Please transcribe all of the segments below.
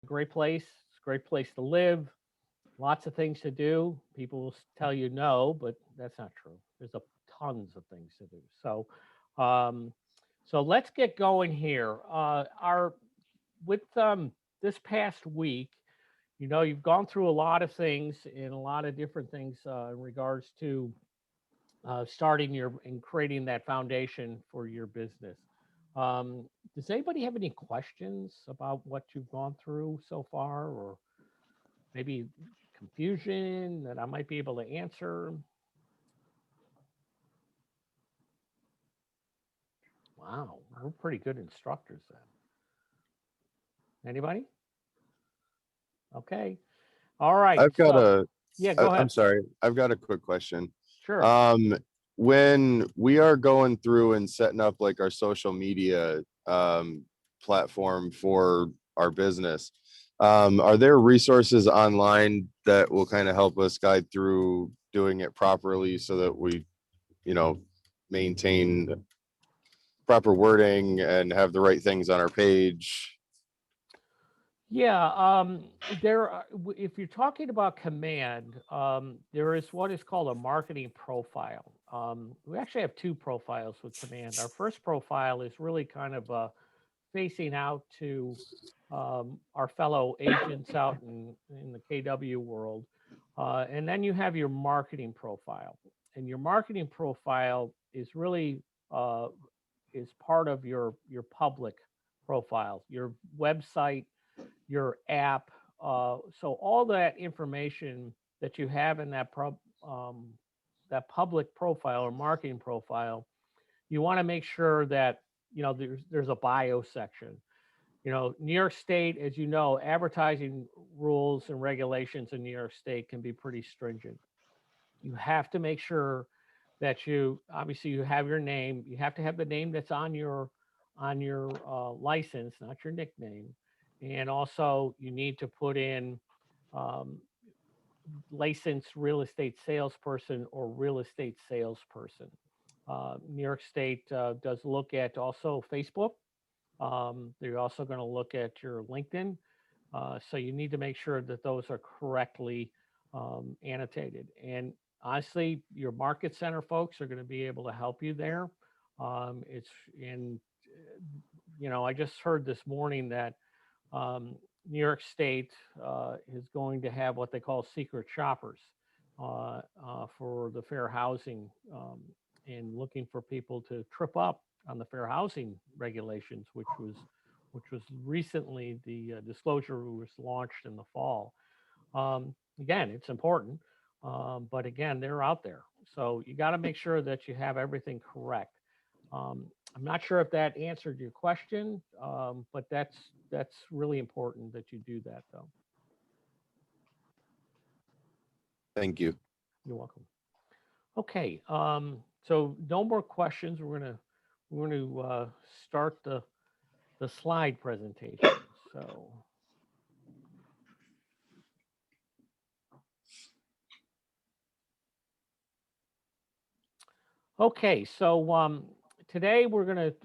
Great place. It's a great place to live. Lots of things to do. People will tell you no, but that's not true. There's a tons of things to do. Um, so let's get going here. Our with this past week, you've gone through a lot of things and a lot of different things in regards to starting your and creating that foundation for your business. Um, does anybody have any questions about what you've gone through so far, or maybe confusion that I might be able to answer? Wow, we're pretty good instructors then. Anybody? Okay. All right. I've got So, a, yeah, go I'm ahead. sorry, I've got a quick question. Sure. Um, when we are going through and setting up like our social media platform for our business, are there resources online that will kind of help us guide through doing it properly so that we, you know, maintain proper wording and have the right things on our page? Yeah, if you're talking about command, there is what is called a marketing profile. We actually have two profiles with command. Our first profile is really kind of facing out to our fellow agents out in the KW world. And then you have your marketing profile. And your marketing profile is really is part of your public profile, your website, your app. So all that information that you have in that public profile or marketing profile, you want to make sure that there's a bio section. New York State, as you know, advertising rules and regulations in New York State can be pretty stringent. You have to make sure that you obviously you have your name. You have to have the name that's on your license, not your nickname. And also, you need to put in um, licensed real estate salesperson or real estate salesperson. New York State does look at also Facebook. They're also going to look at your LinkedIn. So you need to make sure that those are correctly annotated. And honestly, your market center folks are going to be able to help you there. It's in, I just heard this morning that um, New York State is going to have what they call secret shoppers for the fair housing and looking for people to trip up on the fair housing regulations, which was recently the disclosure was launched in the fall. Again, it's important, but again, they're out there, so you got to make sure that you have everything correct. Um, I'm not sure if that answered your question, but that's really important that you do that, though. Thank you. You're welcome. Okay, so no more questions. We're going to start the slide presentation. So, okay, so today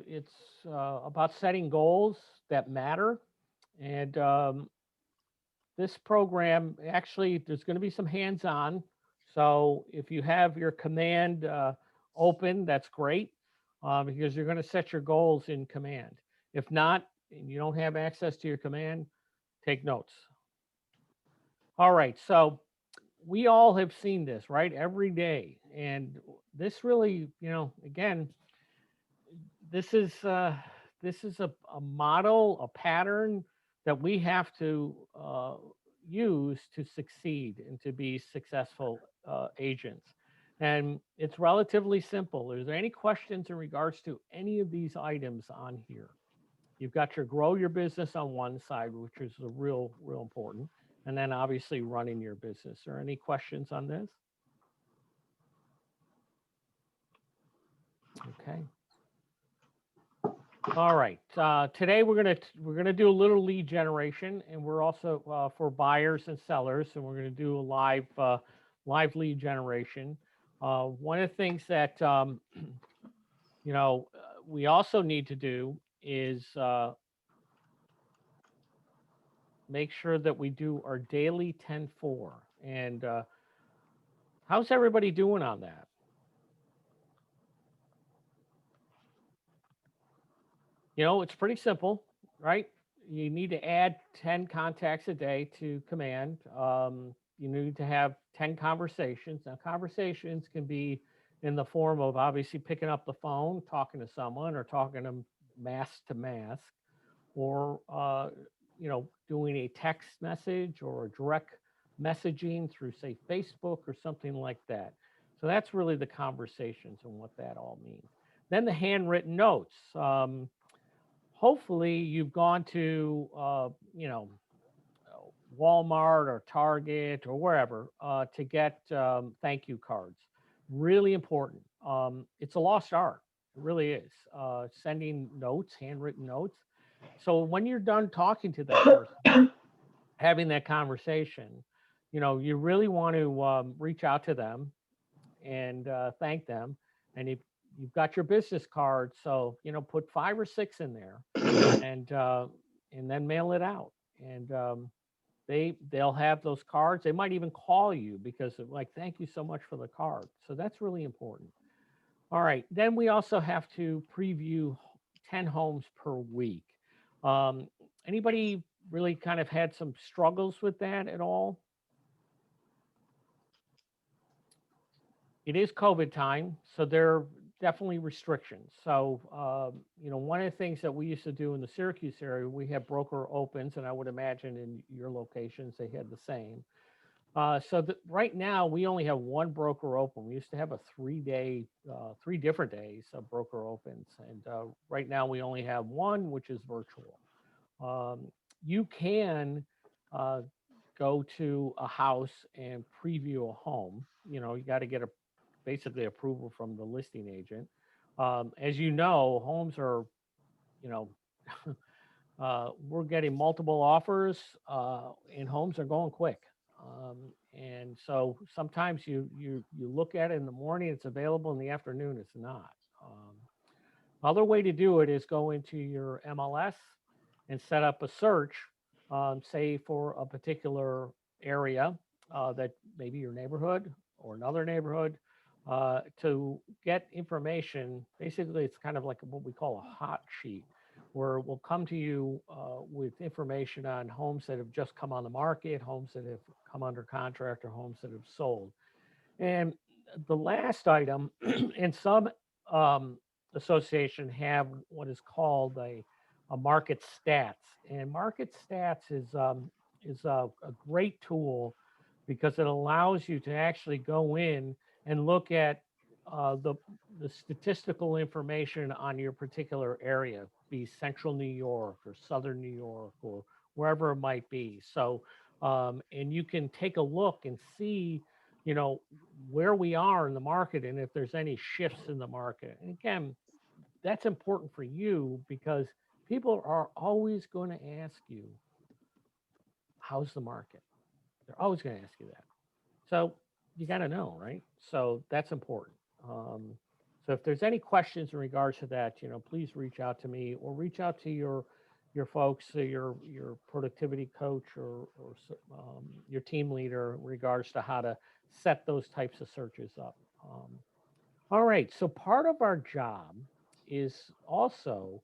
it's about setting goals that matter. And this program, actually, there's going to be some hands-on. So if you have your command open, that's great, because you're going to set your goals in command. If not, and you don't have access to your command, take notes. All right, so we all have seen this, right? Every day. And this really, again, this is a model, a pattern that we have to use to succeed and to be successful agents. And it's relatively simple. Is there any questions in regards to any of these items on here? You've got your grow your business on one side, which is a real important, and then obviously running your business. Are any questions on this? Okay. All right. Today we're gonna do a little lead generation, and we're also for buyers and sellers, and we're gonna do a live lead generation. One of the things that we also need to do is make sure that we do our daily 10-4. And how's everybody doing on that? It's pretty simple, right? You need to add 10 contacts a day to command. You need to have 10 conversations. Now, conversations can be in the form of obviously picking up the phone, talking to someone, or talking to mask to mask, or doing a text message or a direct messaging through, say, Facebook or something like that. So that's really the conversations and what that all means. Then the handwritten notes. Hopefully you've gone to Walmart or Target or wherever to get thank you cards. Really important. It's a lost art. It really is. Sending notes, handwritten notes. So when you're done talking to that person, having that conversation, you really want to reach out to them and thank them. And if you've got your business card, so put 5 or 6 in there, and then mail it out. And they'll have those cards. They might even call you because of like, thank you so much for the card. So that's really important. All right. Then we also have to preview 10 homes per week. Um, Anybody really kind of had some struggles with that at all? It is COVID time, so there are definitely restrictions. So, one of the things that we used to do in the Syracuse area, we had broker opens, and I would imagine in your locations they had the same. Right now we only have one broker open. We used to have a 3-day, 3 different days of broker opens, and right now we only have one, which is virtual. You can uh, go to a house and preview a home. You got to get basically approval from the listing agent. As you know, homes are, you know, we're getting multiple offers, and homes are going quick. And so sometimes you look at it in the morning, it's available. In the afternoon, it's not. Other way to do it is go into your MLS and set up a search, say for a particular area, that maybe your neighborhood or another neighborhood, to get information. Basically, it's kind of like what we call a hot sheet, where we'll come to you with information on homes that have just come on the market, homes that have come under contract, or homes that have sold. And the last item, and some association have what is called a market stats. And market stats is a great tool because it allows you to actually go in and look at the statistical information on your particular area, be Central New York or Southern New York or wherever it might be. So, and you can take a look and see, you know, where we are in the market and if there's any shifts in the market. And again, that's important for you because people are always going to ask you, how's the market? They're always going to ask you that. So you got to know, right? So that's important. So if there's any questions in regards to that, please reach out to me or reach out to your folks, your productivity coach or your team leader in regards to how to set those types of searches up. All right. So part of our job is also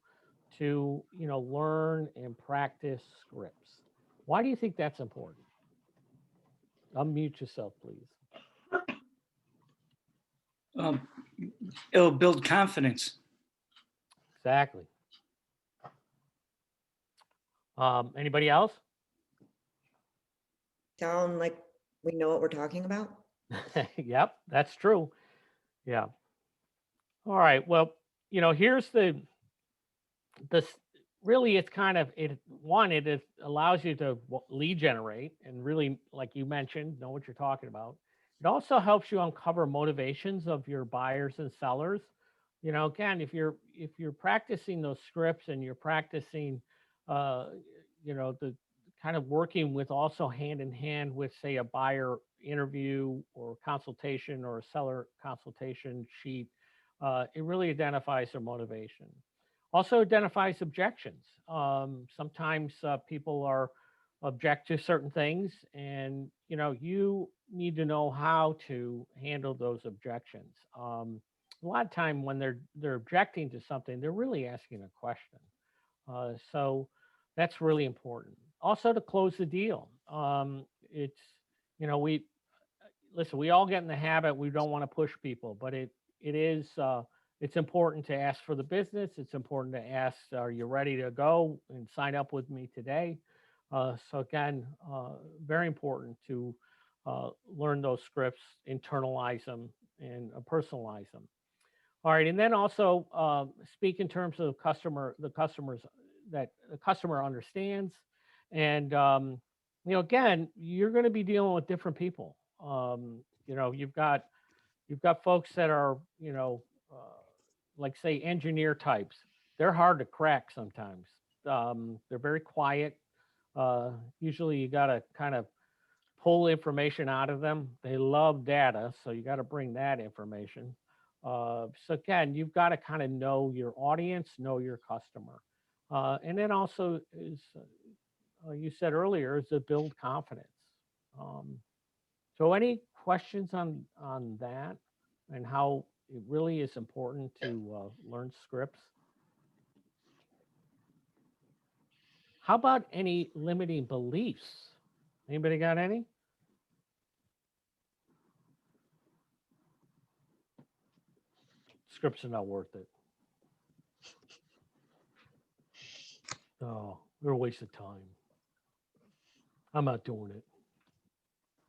to learn and practice scripts. Why do you think that's important? Unmute yourself, please. It'll build confidence. Exactly. Anybody else? Sound like we know what we're talking about? Yep, that's true. Yeah. All right. Well, here's this really it's kind of it allows you to lead generate and really, like you mentioned, know what you're talking about. It also helps you uncover motivations of your buyers and sellers. Again, if you're practicing those scripts and you're practicing the kind of working with also hand in hand with, say, a buyer interview or consultation or a seller consultation sheet, it really identifies their motivation. Also identifies objections. Sometimes people are object to certain things, and you need to know how to handle those objections. A lot of time when they're objecting to something, they're really asking a question. So that's really important. Also, to close the deal. It's we listen. We all get in the habit. We don't want to push people, but it is it's important to ask for the business. It's important to ask, "Are you ready to go and sign up with me today?" So again, very important to learn those scripts, internalize them, and personalize them. All right, and then also speak in terms of the customers that the customer understands, and again, you're going to be dealing with different people. You've got folks that are like say engineer types. They're hard to crack sometimes. They're very quiet. Usually, you got to kind of pull information out of them. They love data, so you got to bring that information. So again, you've got to kind of know your audience, know your customer, and then also is you said earlier is to build confidence. Um, so any questions on that and how it really is important to learn scripts? How about any limiting beliefs? Anybody got any? Scripts are not worth it. Oh, they're a waste of time. I'm not doing it.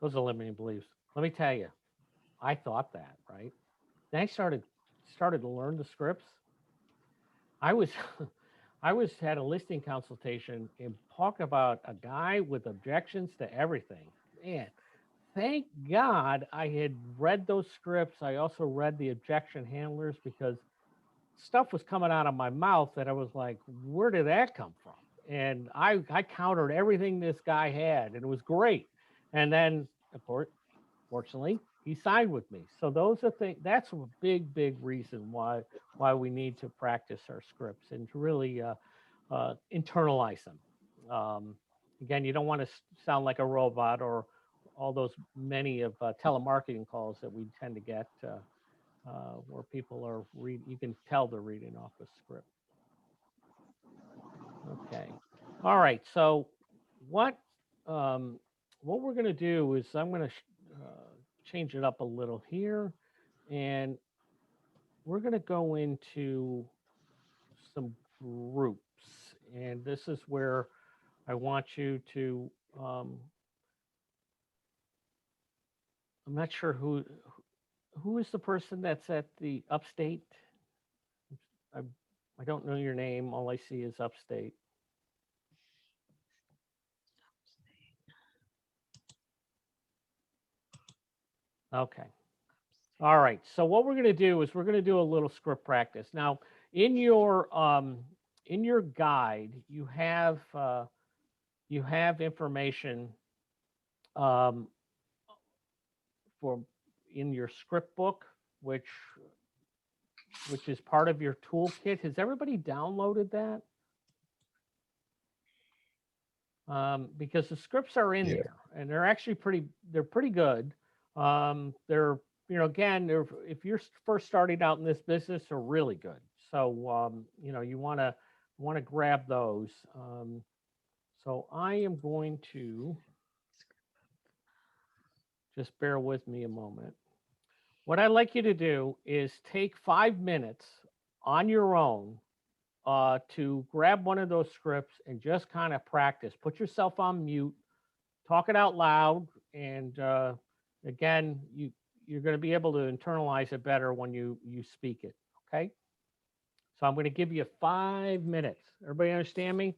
Those are limiting beliefs. Let me tell you, I thought that, right? Then I started to learn the scripts. I was I was had a listing consultation and talked about a guy with objections to everything. Man, thank God I had read those scripts. I also read the objection handlers because stuff was coming out of my mouth that I was like, where did that come from? And I countered everything this guy had, and it was great. And then, of course, fortunately, he signed with me. So those are things. That's a big reason why we need to practice our scripts and to really internalize them. Again, you don't want to sound like a robot or all those many of telemarketing calls that we tend to get. Where people are you can tell they're reading off a script. Okay. All right. So what what we're going to do is I'm going to change it up a little here, and we're going to go into some groups, and this is where I want you to. I'm not sure who is the person that's at the upstate. I I don't know your name. All I see is upstate. Okay. All right. So what we're going to do is we're going to do a little script practice. Now, in your guide, you have information um, for in your script book, which is part of your toolkit. Has everybody downloaded that? Because the scripts are in there, and they're actually pretty good. They're again, if you're first starting out in this business, they're really good. So you want to grab those. So I am going to just bear with me a moment. What I'd like you to do is take 5 minutes on your own to grab one of those scripts and just kind of practice. Put yourself on mute, talk it out loud, and again, you're going to be able to internalize it better when you speak it. Okay. So I'm going to give you 5 minutes. Everybody understand me?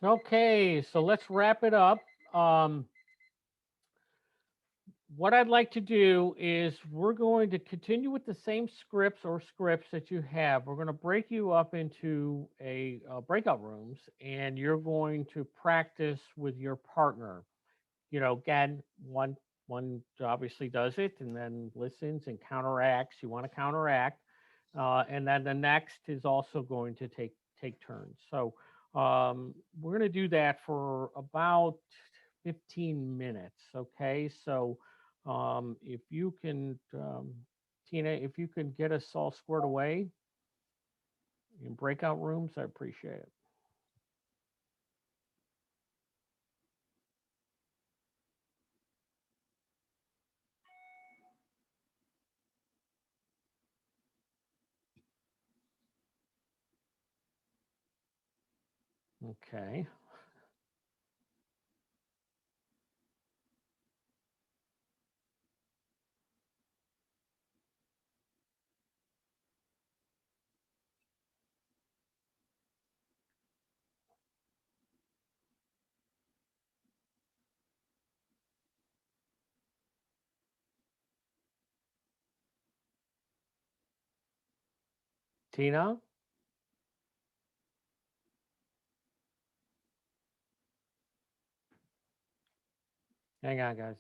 Okay, so let's wrap it up. Um, what I'd like to do is we're going to continue with the same scripts that you have. We're going to break you up into a breakout rooms, and you're going to practice with your partner. You know, again, one obviously does it and then listens and counteracts. You want to counteract, and then the next is also going to take turns. So we're going to do that for about 15 minutes. Okay, so if you can, Tina, if you can get us all squared away in breakout rooms, I appreciate it. Okay. Tina, hang on, guys.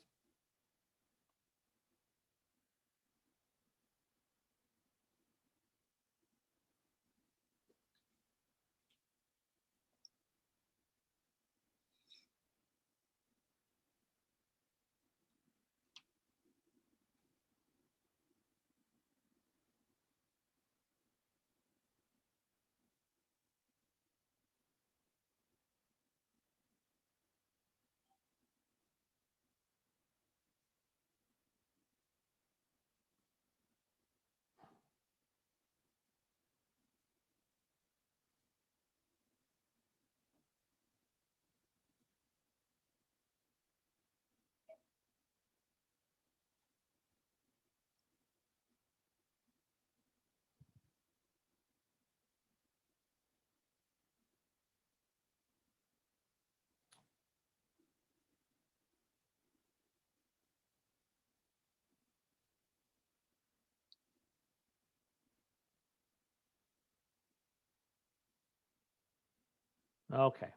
Okay.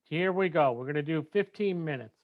Here we go. We're going to do 15 minutes.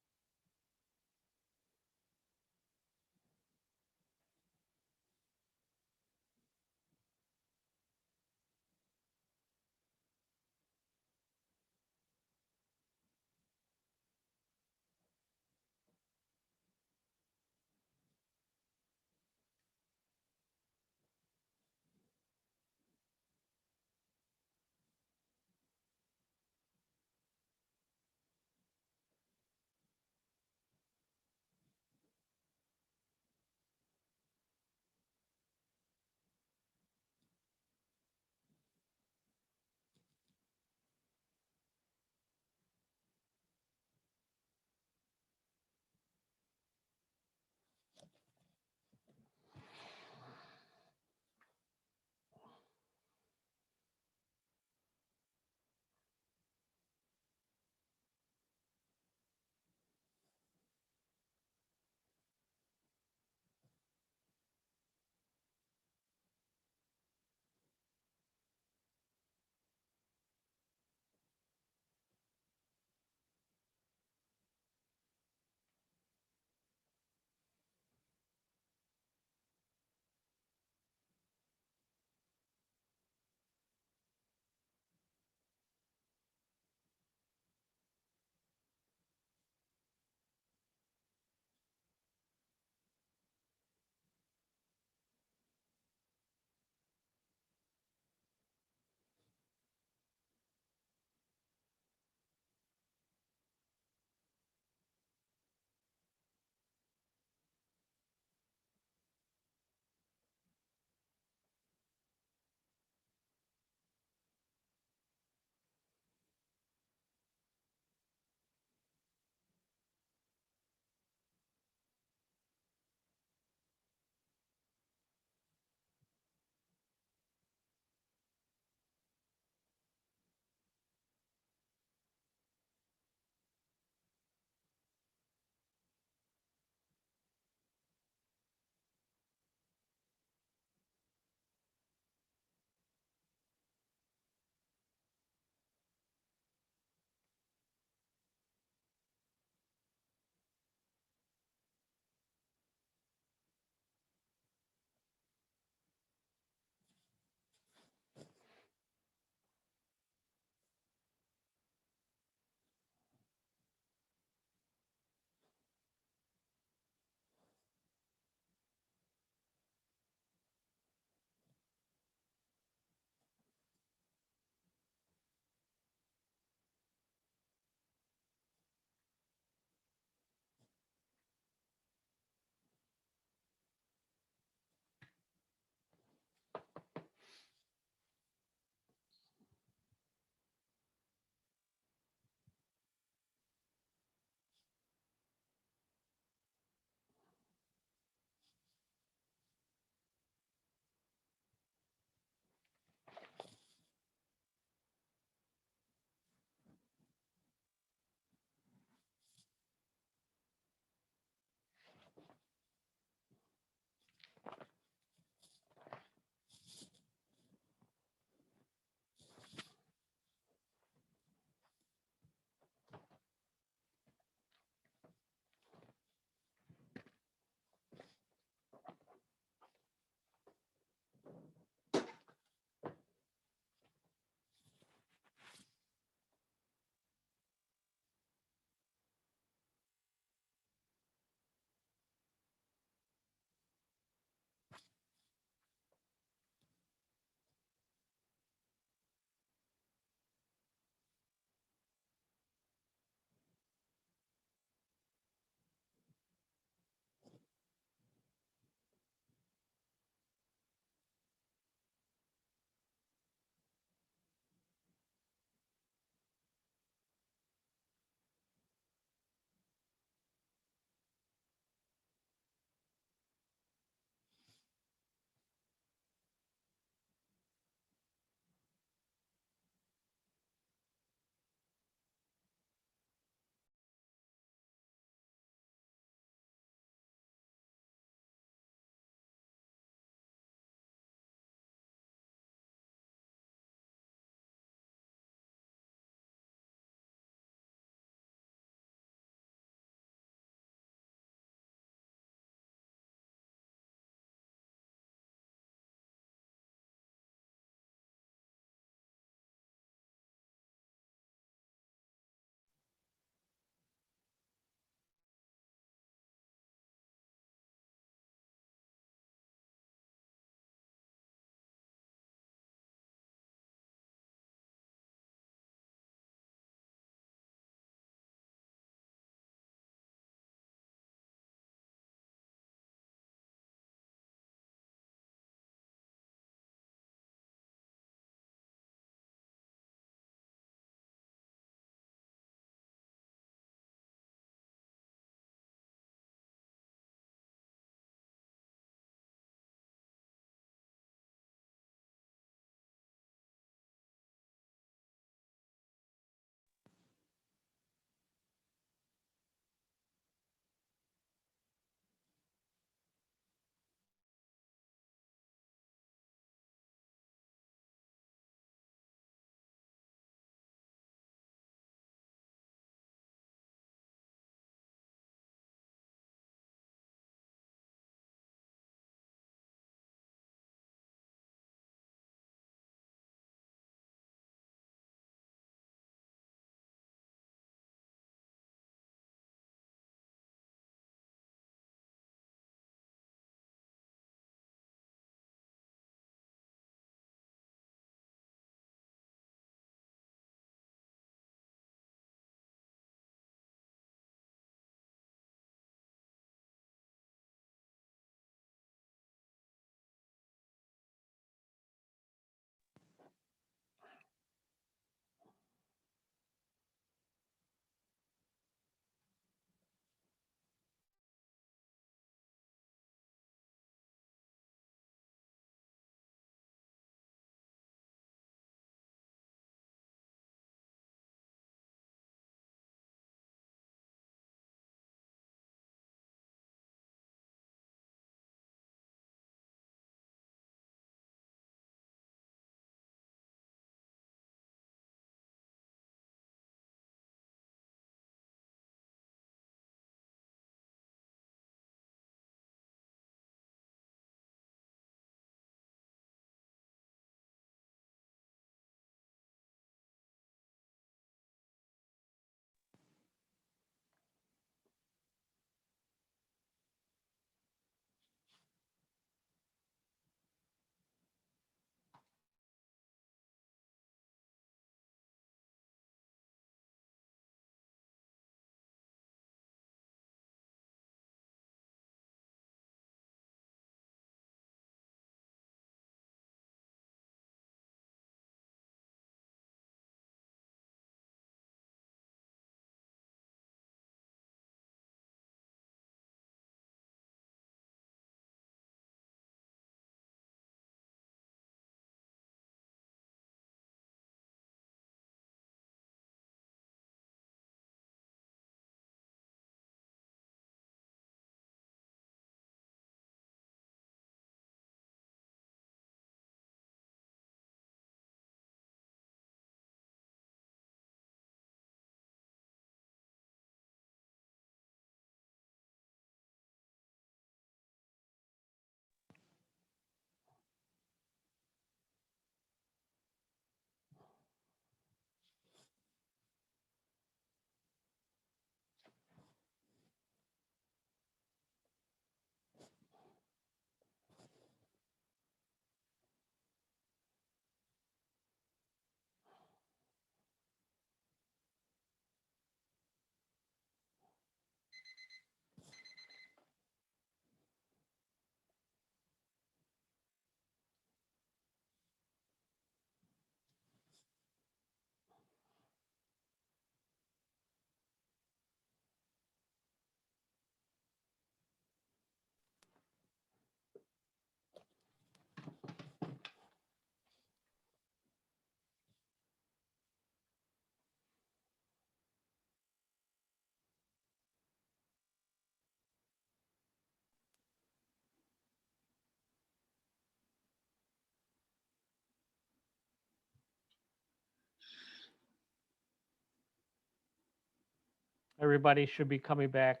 Everybody should be coming back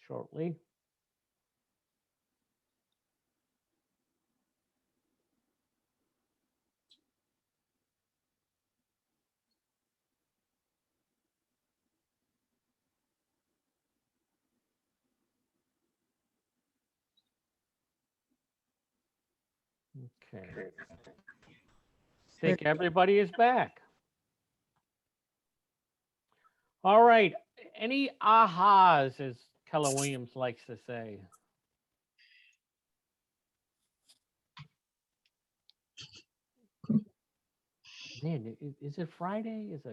shortly. Okay. Think everybody is back. All right. Any ahas, as Keller Williams likes to say? Man, is it Friday? It's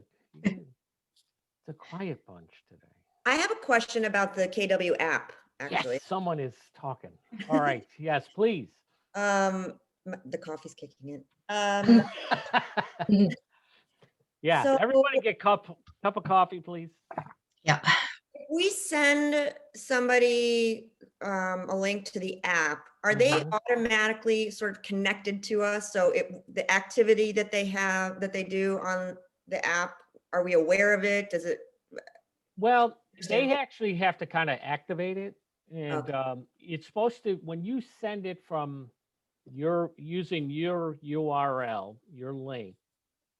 a quiet bunch today. I have a question about the KW app, actually. Yes, someone is talking. All right. Yes, please. The coffee's kicking in. Yeah, So everybody get cup of coffee, please. Yeah. if we send somebody a link to the app, are they Mhm. automatically sort of connected to us? So the activity that they have, that they do on the app, are we aware of it? Does it? Well, they Understand. actually have to kind of activate it, and Okay. it's supposed to, when you send it from your using your URL, your link,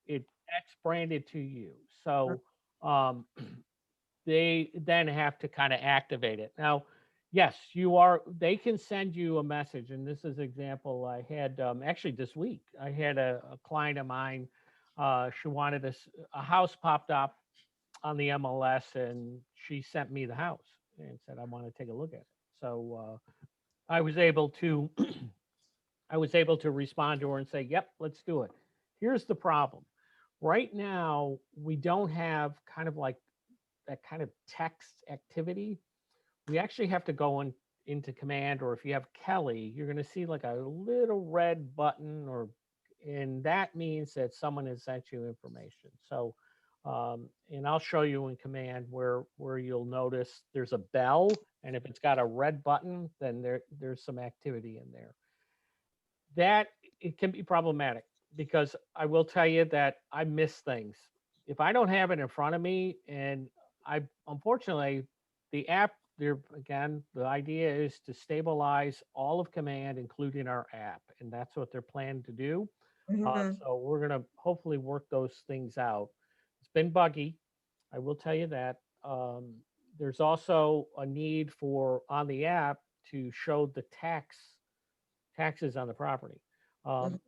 that's branded to you. So um, they then have to kind of activate it. Now, yes, they can send you a message. And this is example I had actually this week. I had a client of mine. She wanted a house popped up on the MLS, and she sent me the house and said, I want to take a look at it. So I was able to I was able to respond to her and say, yep, let's do it. Here's the problem. Right now, we don't have kind of like that kind of text activity. We actually have to go into command, or if you have Kelly, you're going to see like a little red button, and that means that someone has sent you information. So, and I'll show you in command where you'll notice there's a bell, and if it's got a red button, then there's some activity in there. That it can be problematic because I will tell you that I miss things. If I don't have it in front of me, and I unfortunately the app there again, the idea is to stabilize all of command, including our app, and that's what they're planning to do. Mhm. So we're gonna hopefully work those things out. It's been buggy, I will tell you that. There's also a need for on the app to show the taxes on the property. Mhm. Um,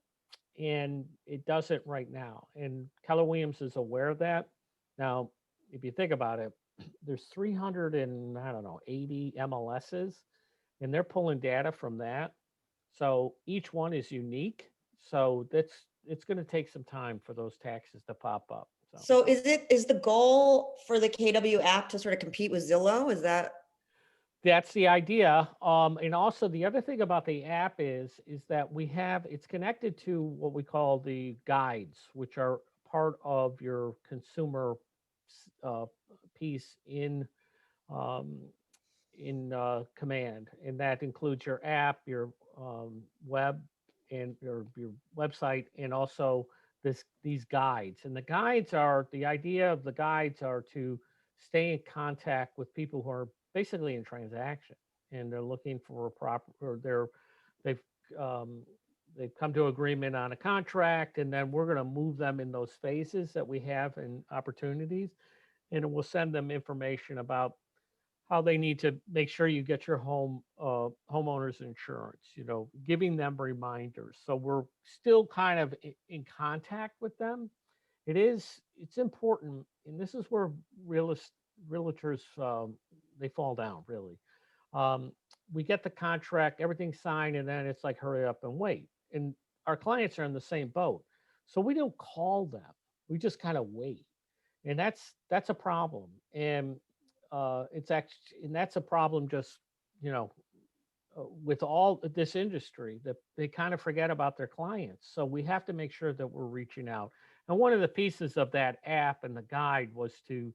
and it doesn't right now. And Keller Williams is aware of that. Now, if you think about it, there's 300 and I don't know 80 MLSs, and they're pulling data from that. So each one is unique. So it's going to take some time for those taxes to pop up. So is the goal for the KW app to sort of compete with Zillow? Is that? That's the idea. And also the other thing about the app is that it's connected to what we call the guides, which are part of your consumer uh, piece um, in command, and that includes your app, your web, and your website, and also these guides. And the idea of the guides are to stay in contact with people who are basically in transaction, and they're looking for a proper, or they've um, they've come to agreement on a contract, and then we're going to move them in those phases that we have and opportunities, and it will send them information about how they need to make sure you get your homeowners insurance, giving them reminders. So we're still kind of in contact with them. It's important, and this is where realtors they fall down really. um, we get the contract, everything's signed, and then it's like hurry up and wait. And our clients are in the same boat, so we don't call them, we just kind of wait. And that's a problem. And that's a problem just you know with all this industry, that they kind of forget about their clients. So we have to make sure that we're reaching out. And one of the pieces of that app and the guide was to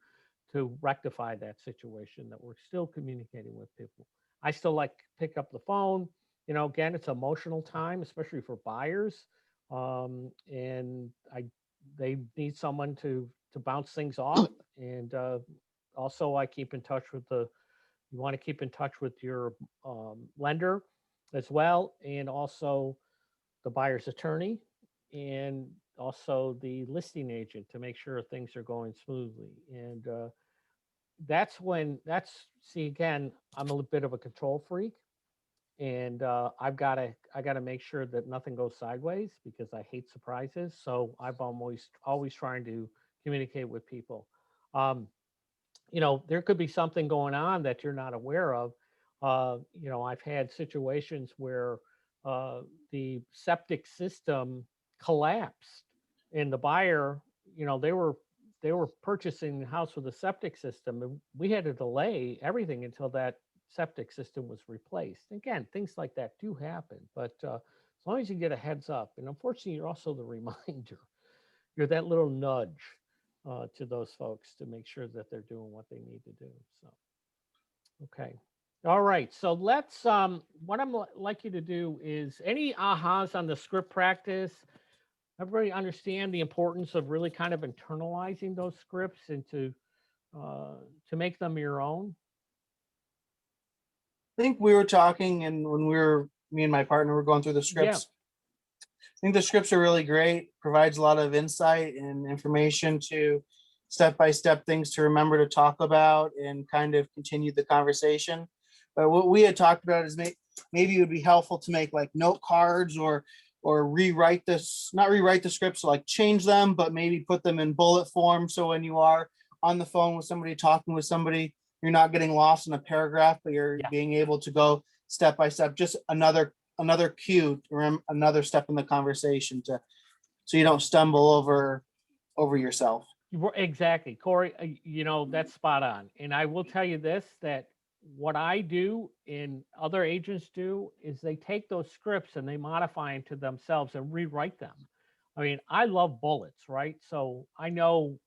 rectify that situation, that we're still communicating with people. I still like to pick up the phone. Again, it's emotional time, especially for buyers. And they need someone to bounce things off. And Also, I keep in touch with you want to keep in touch with your lender as well, and also the buyer's attorney, and also the listing agent to make sure things are going smoothly. And see, again, I'm a bit of a control freak, and I gotta make sure that nothing goes sideways because I hate surprises. So I'm always trying to communicate with people. Um, there could be something going on that you're not aware of. I've had situations where the septic system collapsed, and the buyer, they were purchasing the house with a septic system, and we had to delay everything until that septic system was replaced. Again, things like that do happen, but as long as you get a heads up, and unfortunately, you're also the reminder. You're that little nudge to those folks to make sure that they're doing what they need to do. So, okay. All right. So let's, what like you to do is any ahas on the script practice. Everybody understand the importance of really kind of internalizing those scripts and to make them your own. I think we were talking, and when me and my partner were going through the scripts, I think the scripts are really great, provides a lot of insight and information to step-by-step things to remember to talk about and kind of continue the conversation. But what we had talked about is maybe it would be helpful to make like note cards or rewrite this, not rewrite the scripts, so like change them, but maybe put them in bullet form. So when you are on the phone with somebody, talking with somebody, you're not getting lost in a paragraph, but you're being able to go step by step, just another cue, another step in the conversation so you don't stumble over yourself. Exactly, Corey. That's spot on. And I will tell you this, that what I do and other agents do is they take those scripts and they modify them to themselves and rewrite them. I mean, I love bullets, right? So I know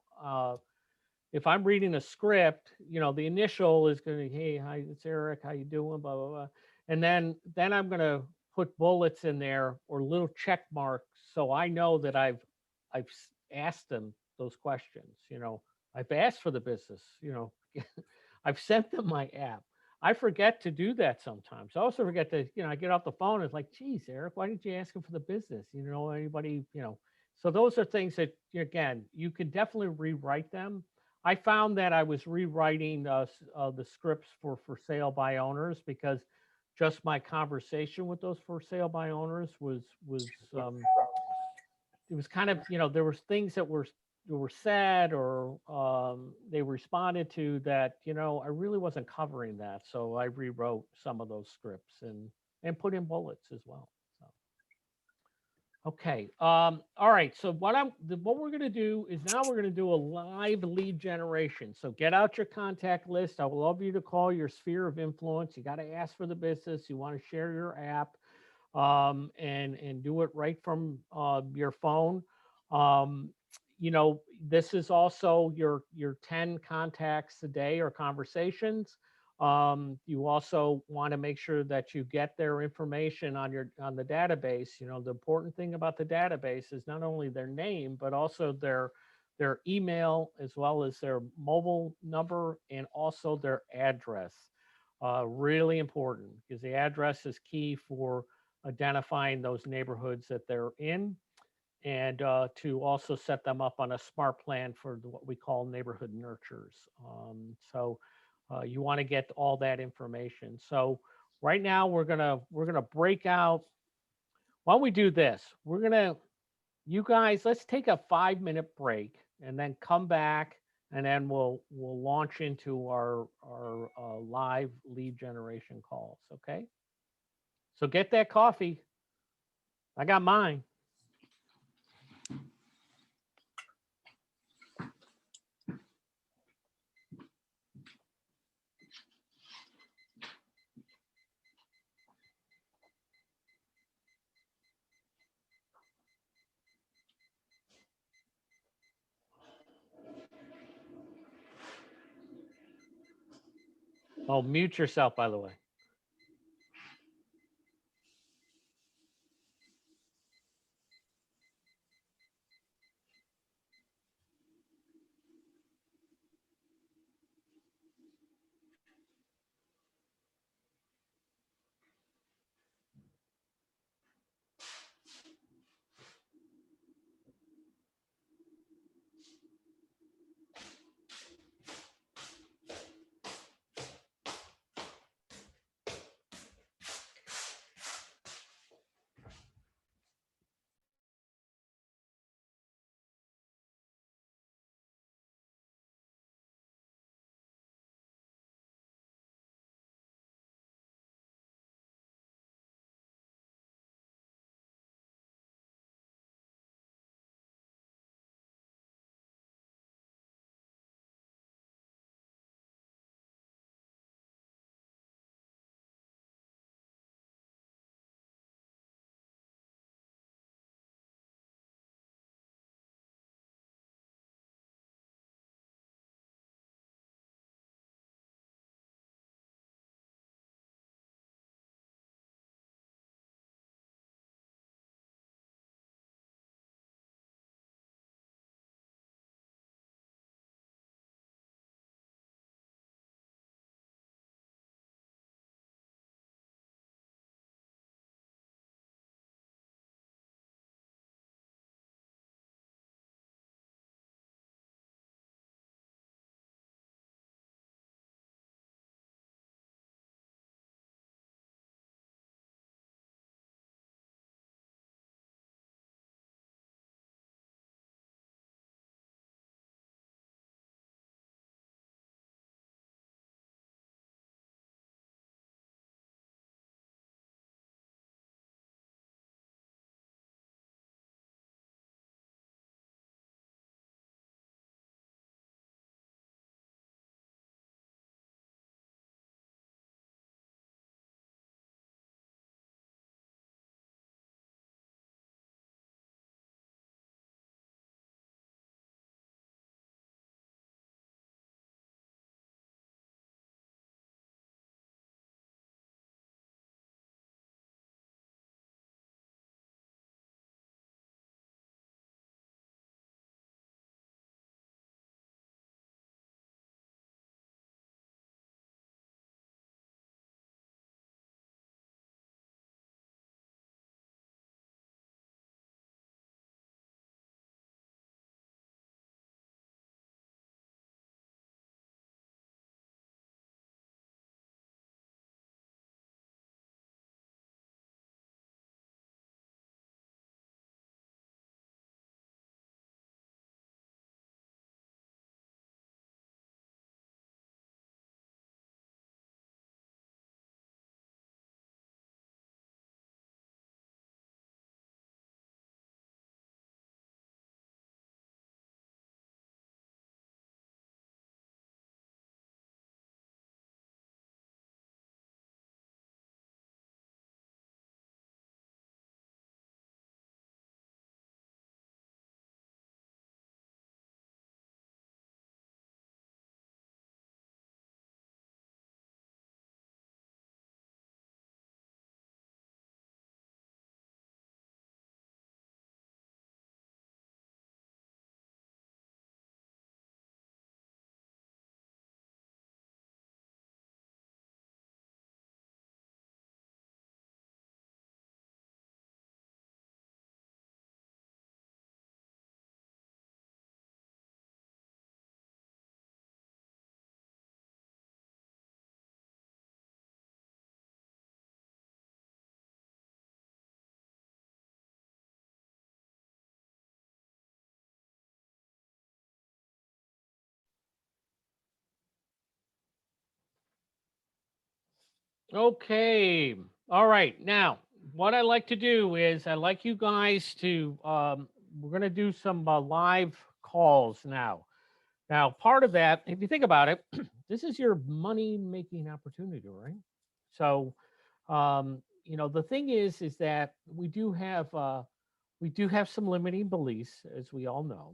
if I'm reading a script, the initial is going to be, hey, hi, it's Eric, how you doing, blah, blah, blah. And then I'm going to put bullets in there or little check marks so I know that I've asked them those questions. I've asked for the business, I've sent them my app. I forget to do that sometimes. I also forget to, I get off the phone. It's like, geez, Eric, why didn't you ask him for the business? Anybody, So those are things that, again, you can definitely rewrite them. I found that I was rewriting the scripts for sale by owners because just my conversation with those for sale by owners was it was kind of, there was things that were said or they responded to that, I really wasn't covering that. So I rewrote some of those scripts and put in bullets as well. So. Okay. All right. So what we're going to do is now we're going to do a live lead generation. So get out your contact list. I would love you to call your sphere of influence. You got to ask for the business. You want to share your app and do it right from your phone. This is also your 10 contacts a day or conversations. You also want to make sure that you get their information on the database. The important thing about the database is not only their name, but also their email, as well as their mobile number and also their address. Really important because the address is key for identifying those neighborhoods that they're in, and to also set them up on a smart plan for what we call neighborhood nurtures. So you want to get all that information. So right now we're gonna break out. Why don't we do this? You guys, let's take a 5-minute break and then come back, and then we'll launch into our live lead generation calls. Okay. So get that coffee. I got mine. Oh, mute yourself, by the way. Okay. All right. Now, what I like to do is I like you guys to, we're going to do some live calls now. Now, part of that, if you think about it, this is your money making opportunity, right? So, the thing is that we do have some limiting beliefs, as we all know.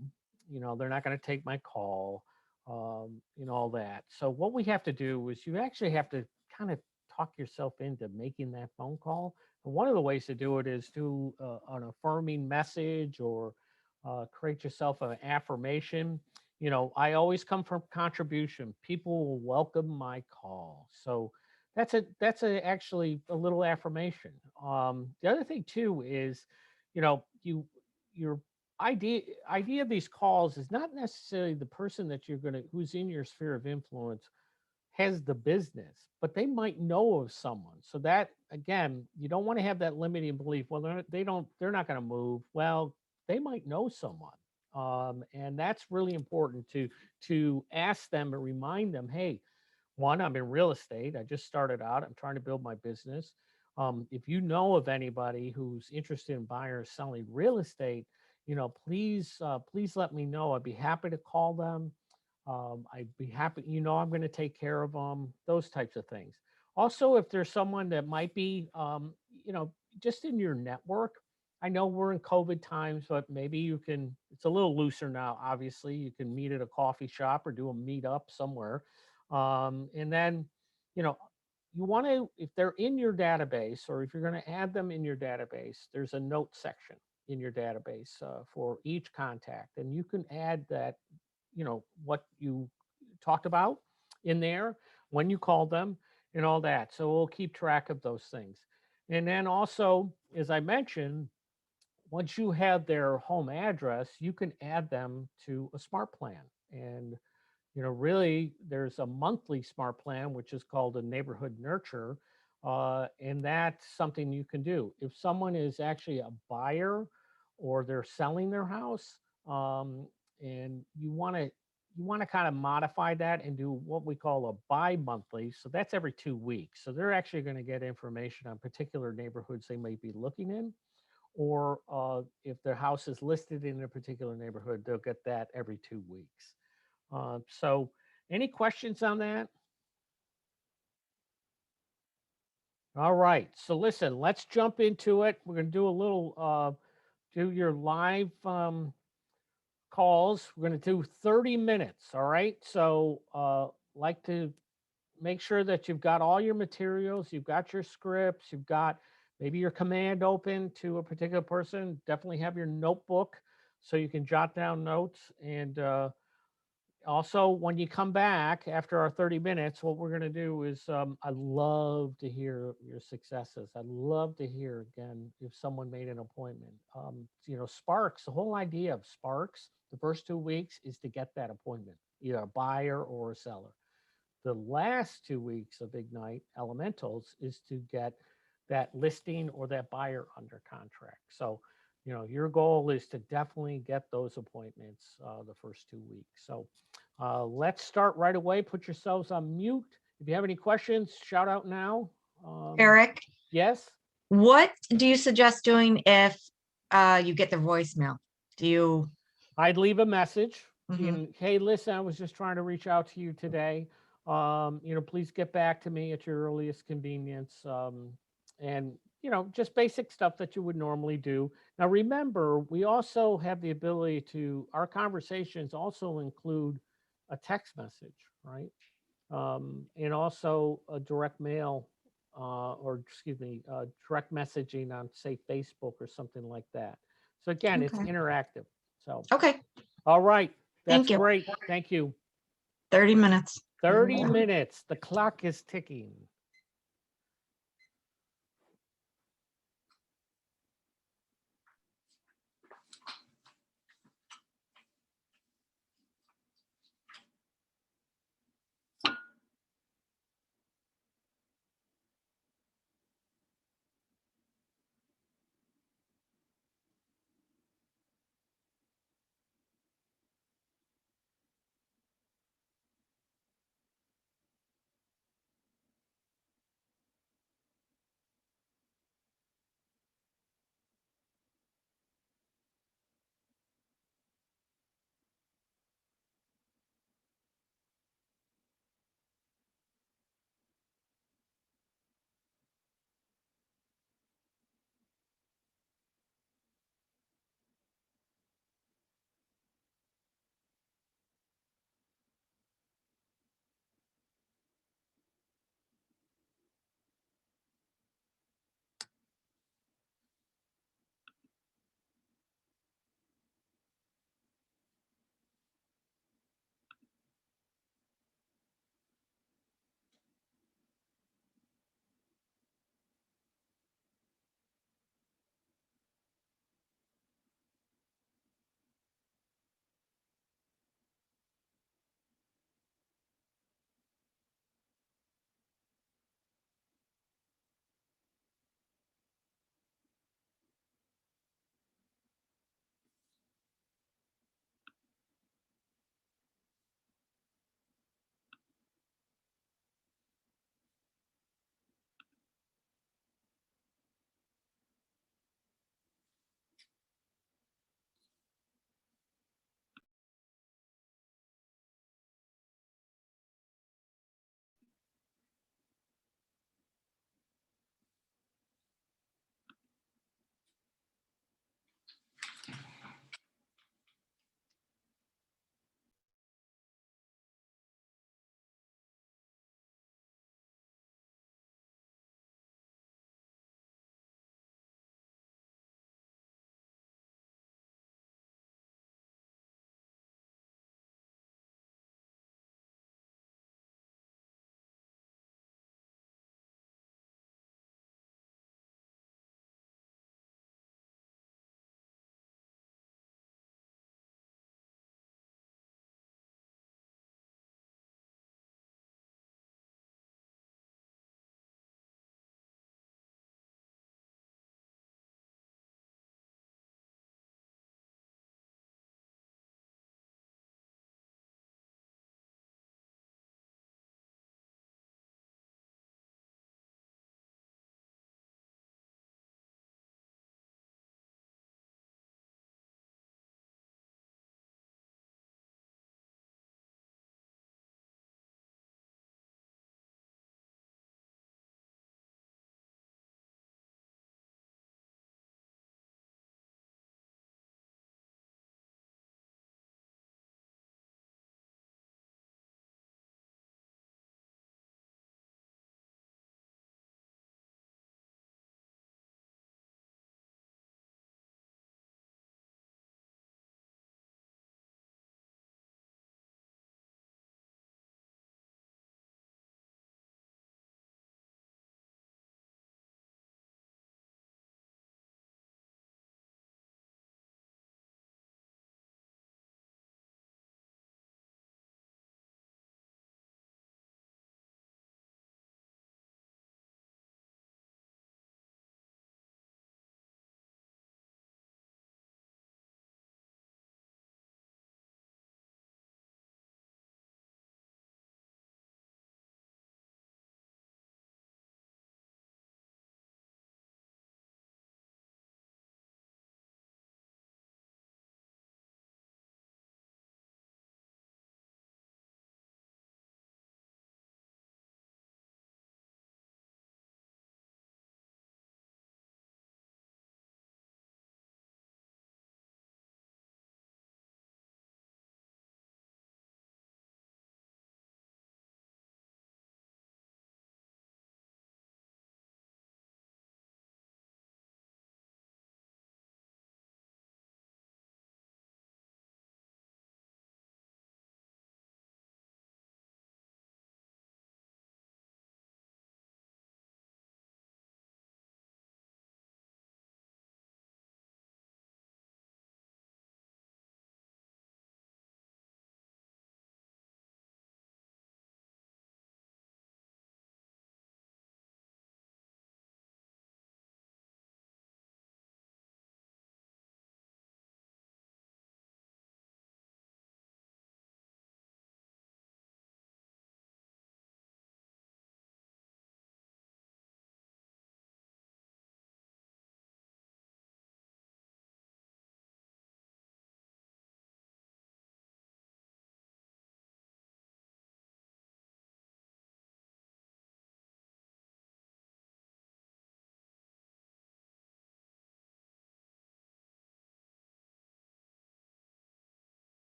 They're not going to take my call, and all that. So, what we have to do is you actually have to kind of talk yourself into making that phone call. And one of the ways to do it is do an affirming message or create yourself an affirmation. I always come from contribution. People will welcome my call. So that's actually a little affirmation. The other thing too is, your idea of these calls is not necessarily the person that who's in your sphere of influence has the business, but they might know of someone. So that again, you don't want to have that limiting belief. Well, they're not going to move. Well, they might know someone. And that's really important to ask them and remind them, hey, one, I'm in real estate. I just started out. I'm trying to build my business. If you know of anybody who's interested in buying or selling real estate, please let me know. I'd be happy to call them. I'd be happy, I'm going to take care of them, those types of things. Also, if there's someone that might be, just in your network, I know we're in COVID times, but maybe it's a little looser now, obviously. You can meet at a coffee shop or do a meetup somewhere. And then, you know, you want to, if they're in your database or if you're going to add them in your database, there's a note section in your database for each contact. And you can add that, what you talked about in there, when you called them and all that. So we'll keep track of those things. And then also, as I mentioned, once you have their home address, you can add them to a smart plan. And really, there's a monthly smart plan, which is called a neighborhood nurture. And that's something you can do. If someone is actually a buyer or they're selling their house, and you want to kind of modify that and do what we call a bi-monthly. So that's every 2 weeks. So they're actually going to get information on particular neighborhoods they may be looking in, or if their house is listed in a particular neighborhood, they'll get that every 2 weeks. So, any questions on that? All right. So, listen, let's jump into it. We're going to do a little, do your live calls. We're going to do 30 minutes. All right. So, like to make sure that you've got all your materials, you've got your scripts, you've got maybe your command open to a particular person. Definitely have your notebook so you can jot down notes. And also, when you come back after our 30 minutes, what we're going to do is I love to hear your successes. I'd love to hear again if someone made an appointment. Sparks, the whole idea of Sparks, the first 2 weeks is to get that appointment, either a buyer or a seller. The last 2 weeks of Ignite Elementals is to get that listing or that buyer under contract. So, your goal is to definitely get those appointments the first 2 weeks. So, let's start right away. Put yourselves on mute. If you have any questions, shout out now. Eric, Yes. what do you suggest doing if you get the voicemail? Do you? I'd leave a message. Mhm. Hey, listen, I was just trying to reach out to you today. Please get back to me at your earliest convenience. And just basic stuff that you would normally do. Now, remember, we also have the ability our conversations also include a text message, right? And also a direct mail, or excuse me, direct messaging on, say, Facebook or something like that. So again, it's Okay. interactive. So, Okay. all right. That's Thank you. great. Thank you. 30 minutes. 30 minutes. The clock is ticking.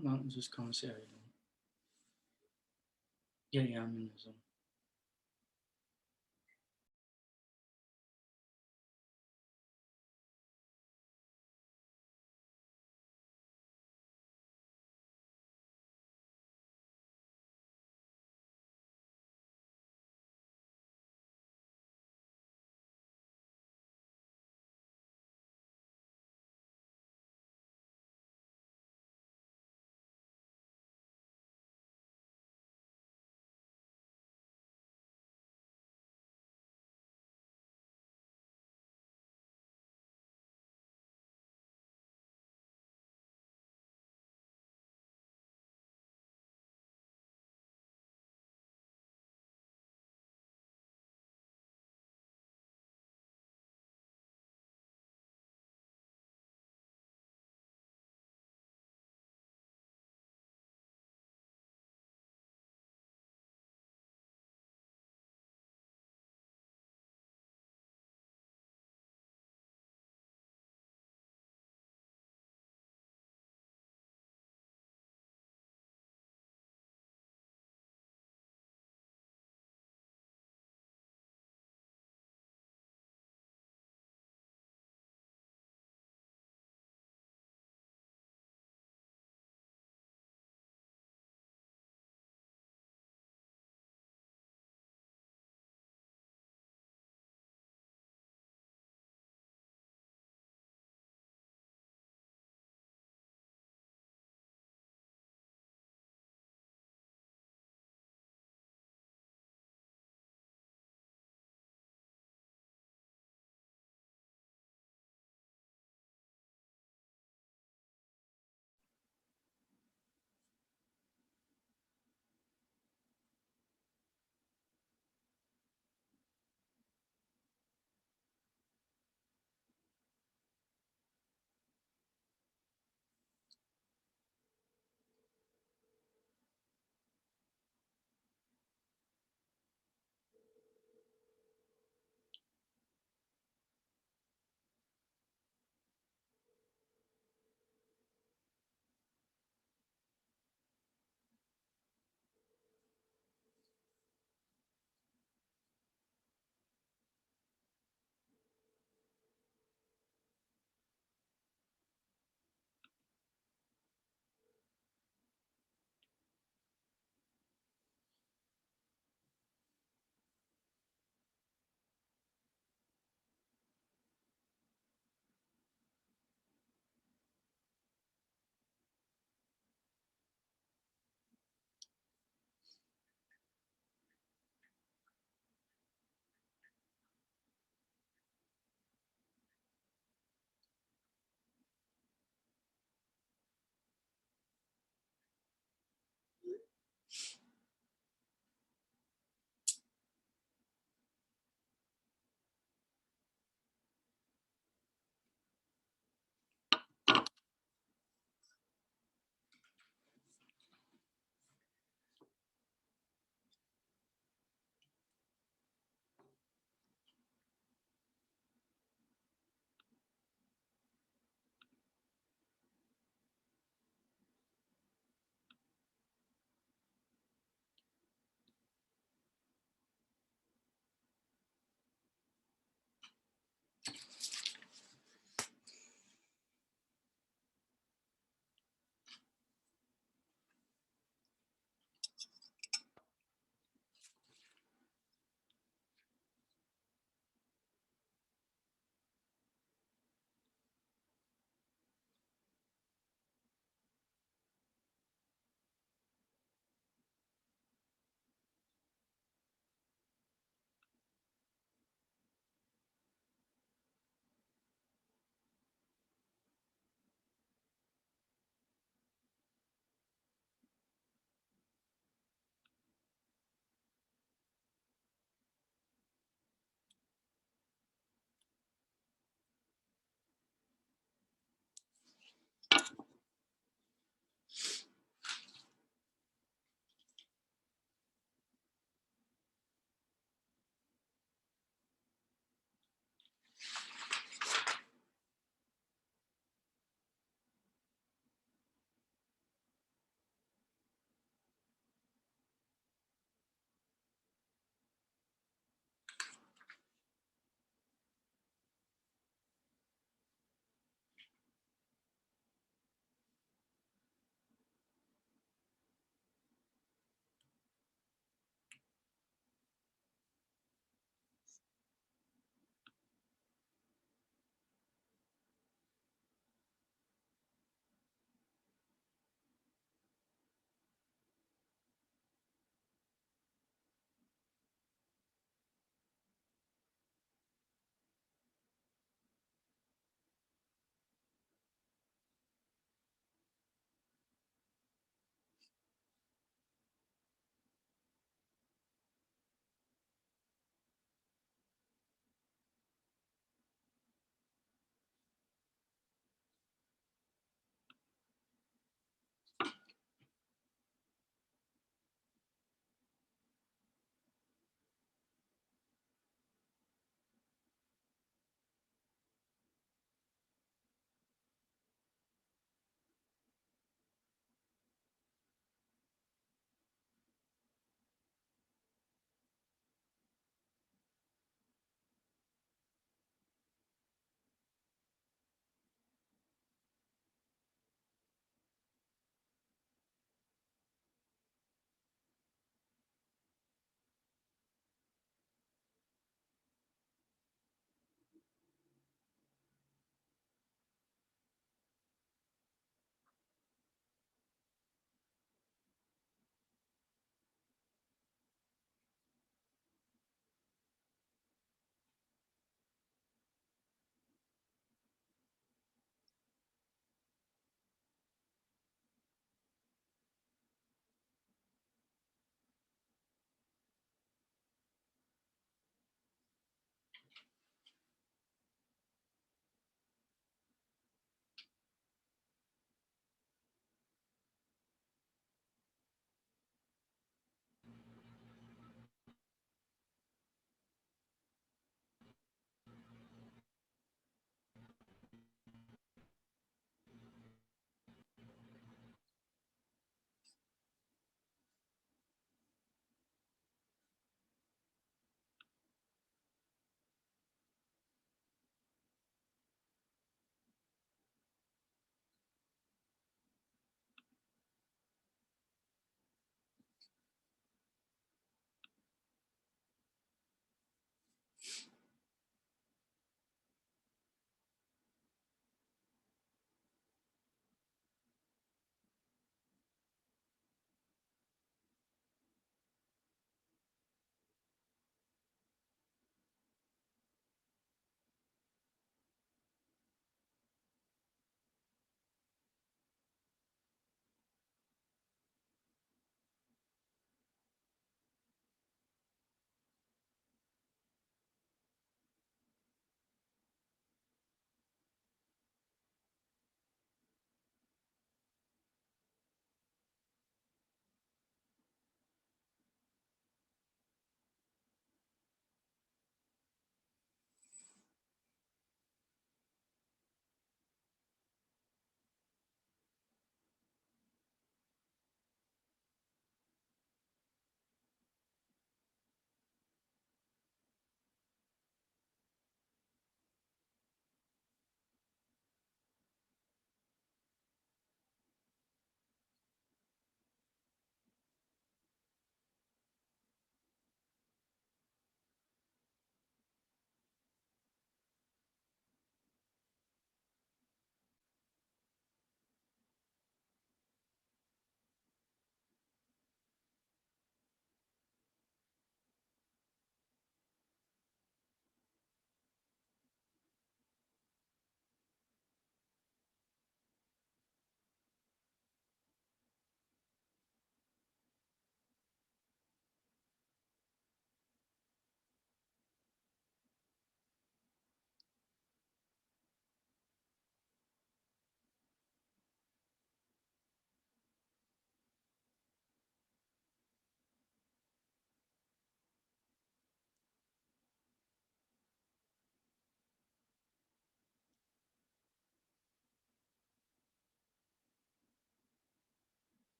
não, just come say hi. Yeah, yeah, I'm in the Zoom.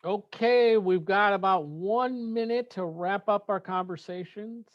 Okay, we've got about 1 minute to wrap up our conversations.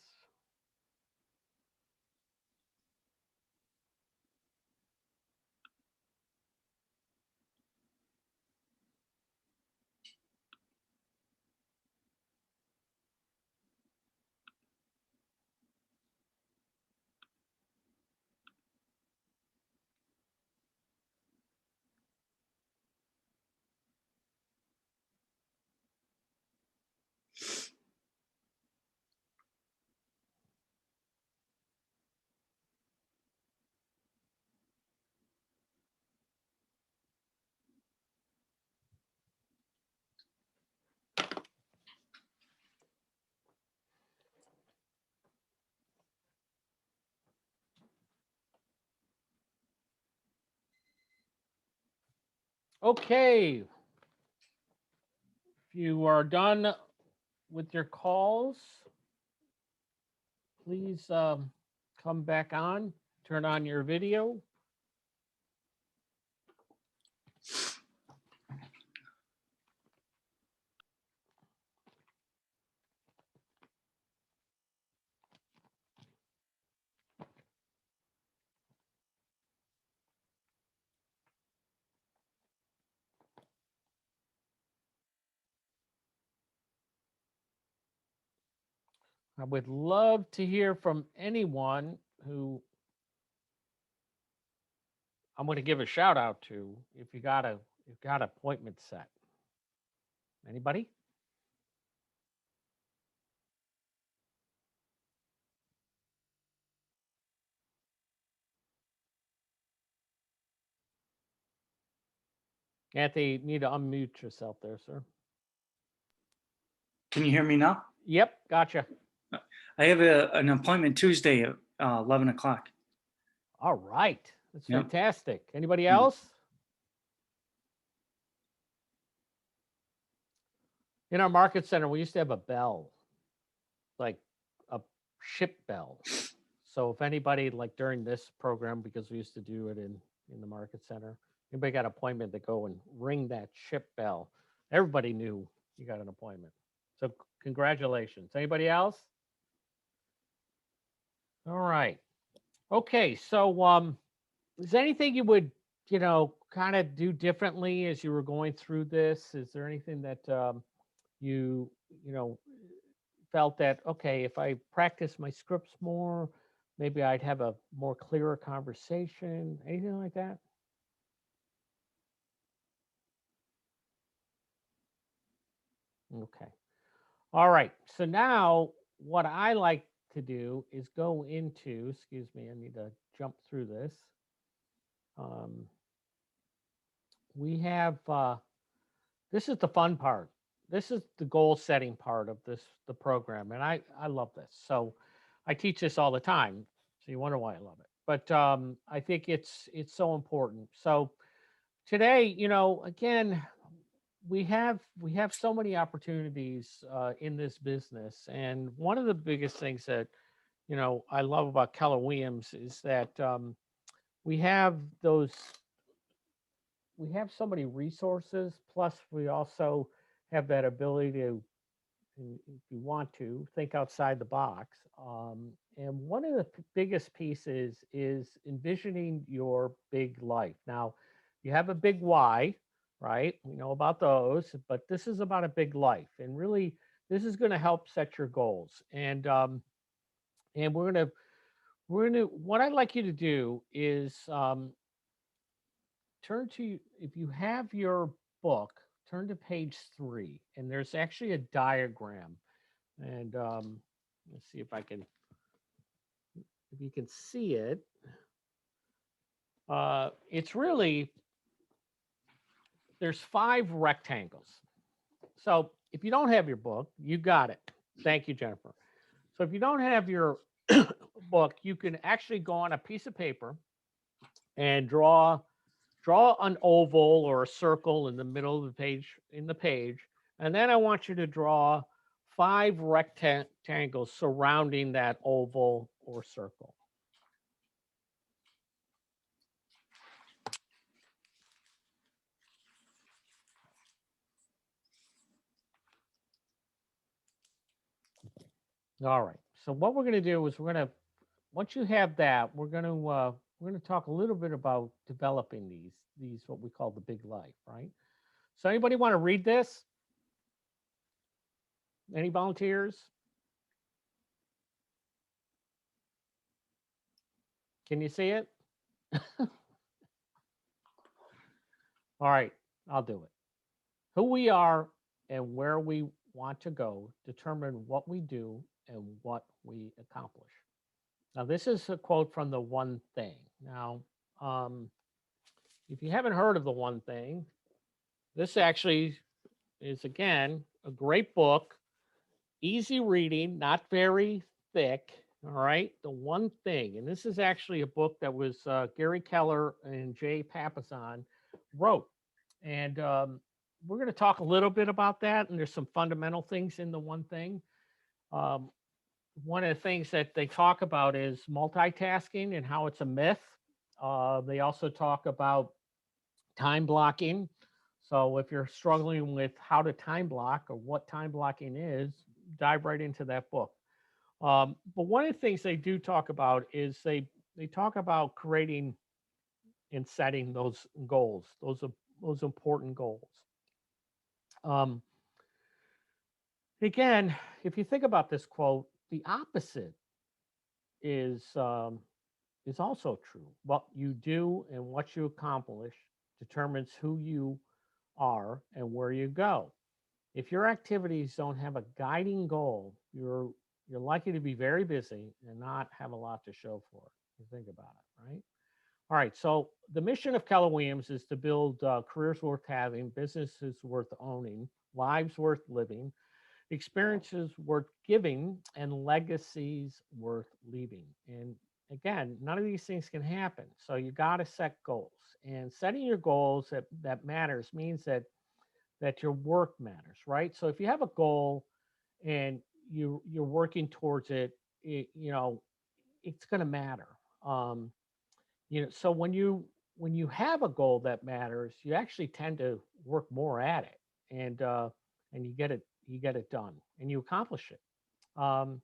Okay. If you are done with your calls, please come back on, turn on your video. I would love to hear from anyone who I'm going to give a shout out to if you got appointment set. Anybody? Anthony, you need to unmute yourself there, sir. Can you hear me now? Yep, gotcha. I have an appointment Tuesday at 11 o'clock. All right. That's Yeah. fantastic. Anybody Yeah. else? In our market center, we used to have a bell, like a ship bell. So if anybody, like during this program, because we used to do it in the market center, anybody got an appointment, they go and ring that ship bell. Everybody knew you got an appointment. So congratulations. Anybody else? All right. Okay. So is there anything you would, kind of do differently as you were going through this? Is there anything that you, felt that, okay, if I practice my scripts more, maybe I'd have a more clearer conversation, anything like that? Okay. All right. So now what I like to do is go into, excuse me, I need to jump through this. We have, this is the fun part. This is the goal setting part of the program. And I love this. So I teach this all the time. So you wonder why I love it. But I think it's so important. So today, again, we have so many opportunities in this business, and one of the biggest things that I love about Keller Williams is that we have those we have so many resources. Plus, we also have that ability to, if you want to, think outside the box. And one of the biggest pieces is envisioning your big life. Now, you have a big why, right? We know about those, but this is about a big life, and really, this is going to help set your goals. And we're gonna what I'd like you to do is turn to, if you have your book, turn to page 3, and there's actually a diagram. And let's see if you can see it. It's really, there's 5 rectangles. So if you don't have your book, you got it. Thank you, Jennifer. So if you don't have your book, you can actually go on a piece of paper and draw an oval or a circle in the middle of the page. And then I want you to draw 5 rectangles surrounding that oval or circle. All right. So what we're going to do is once you have that, we're going to talk a little bit about developing these what we call the big life, right? So anybody want to read this? Any volunteers? Can you see it? All right, I'll do it. Who we are and where we want to go determine what we do and what we accomplish. Now, this is a quote from The One Thing. Now, um, if you haven't heard of The One Thing, this actually is, again, a great book, easy reading, not very thick. All right, The One Thing. And this is actually a book that was Gary Keller and Jay Papasan wrote. And we're going to talk a little bit about that. And there's some fundamental things in The One Thing. Um, one of the things that they talk about is multitasking and how it's a myth. They also talk about time blocking. So if you're struggling with how to time block or what time blocking is, dive right into that book. But one of the things they do talk about is they talk about creating and setting those goals, those important goals. Um, again, if you think about this quote, the opposite is also true. What you do and what you accomplish determines who you are and where you go. If your activities don't have a guiding goal, you're likely to be very busy and not have a lot to show for it. You think about it, right? All right. So the mission of Keller Williams is to build careers worth having, businesses worth owning, lives worth living, experiences worth giving, and legacies worth leaving. And again, none of these things can happen. So you got to set goals. And setting your goals that matters means that your work matters, right? So if you have a goal and you're working towards it, you know, it's going to matter. Um, so when you have a goal that matters, you actually tend to work more at it, and you get it done, and you accomplish it. Um,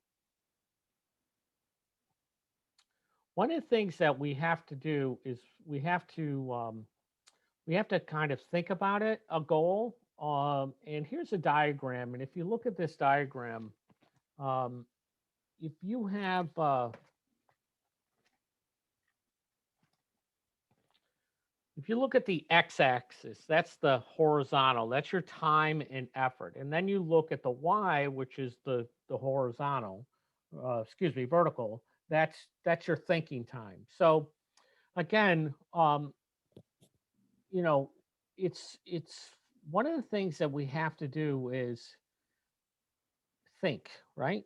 one of the things that we have to do is we have to kind of think about it, a goal. And here's a diagram, and if you look at this diagram, um, if you have if you look at the x-axis, that's the horizontal, that's your time and effort. And then you look at the y, which is the horizontal, vertical, that's your thinking time. So again, you know, it's one of the things that we have to do is think, right?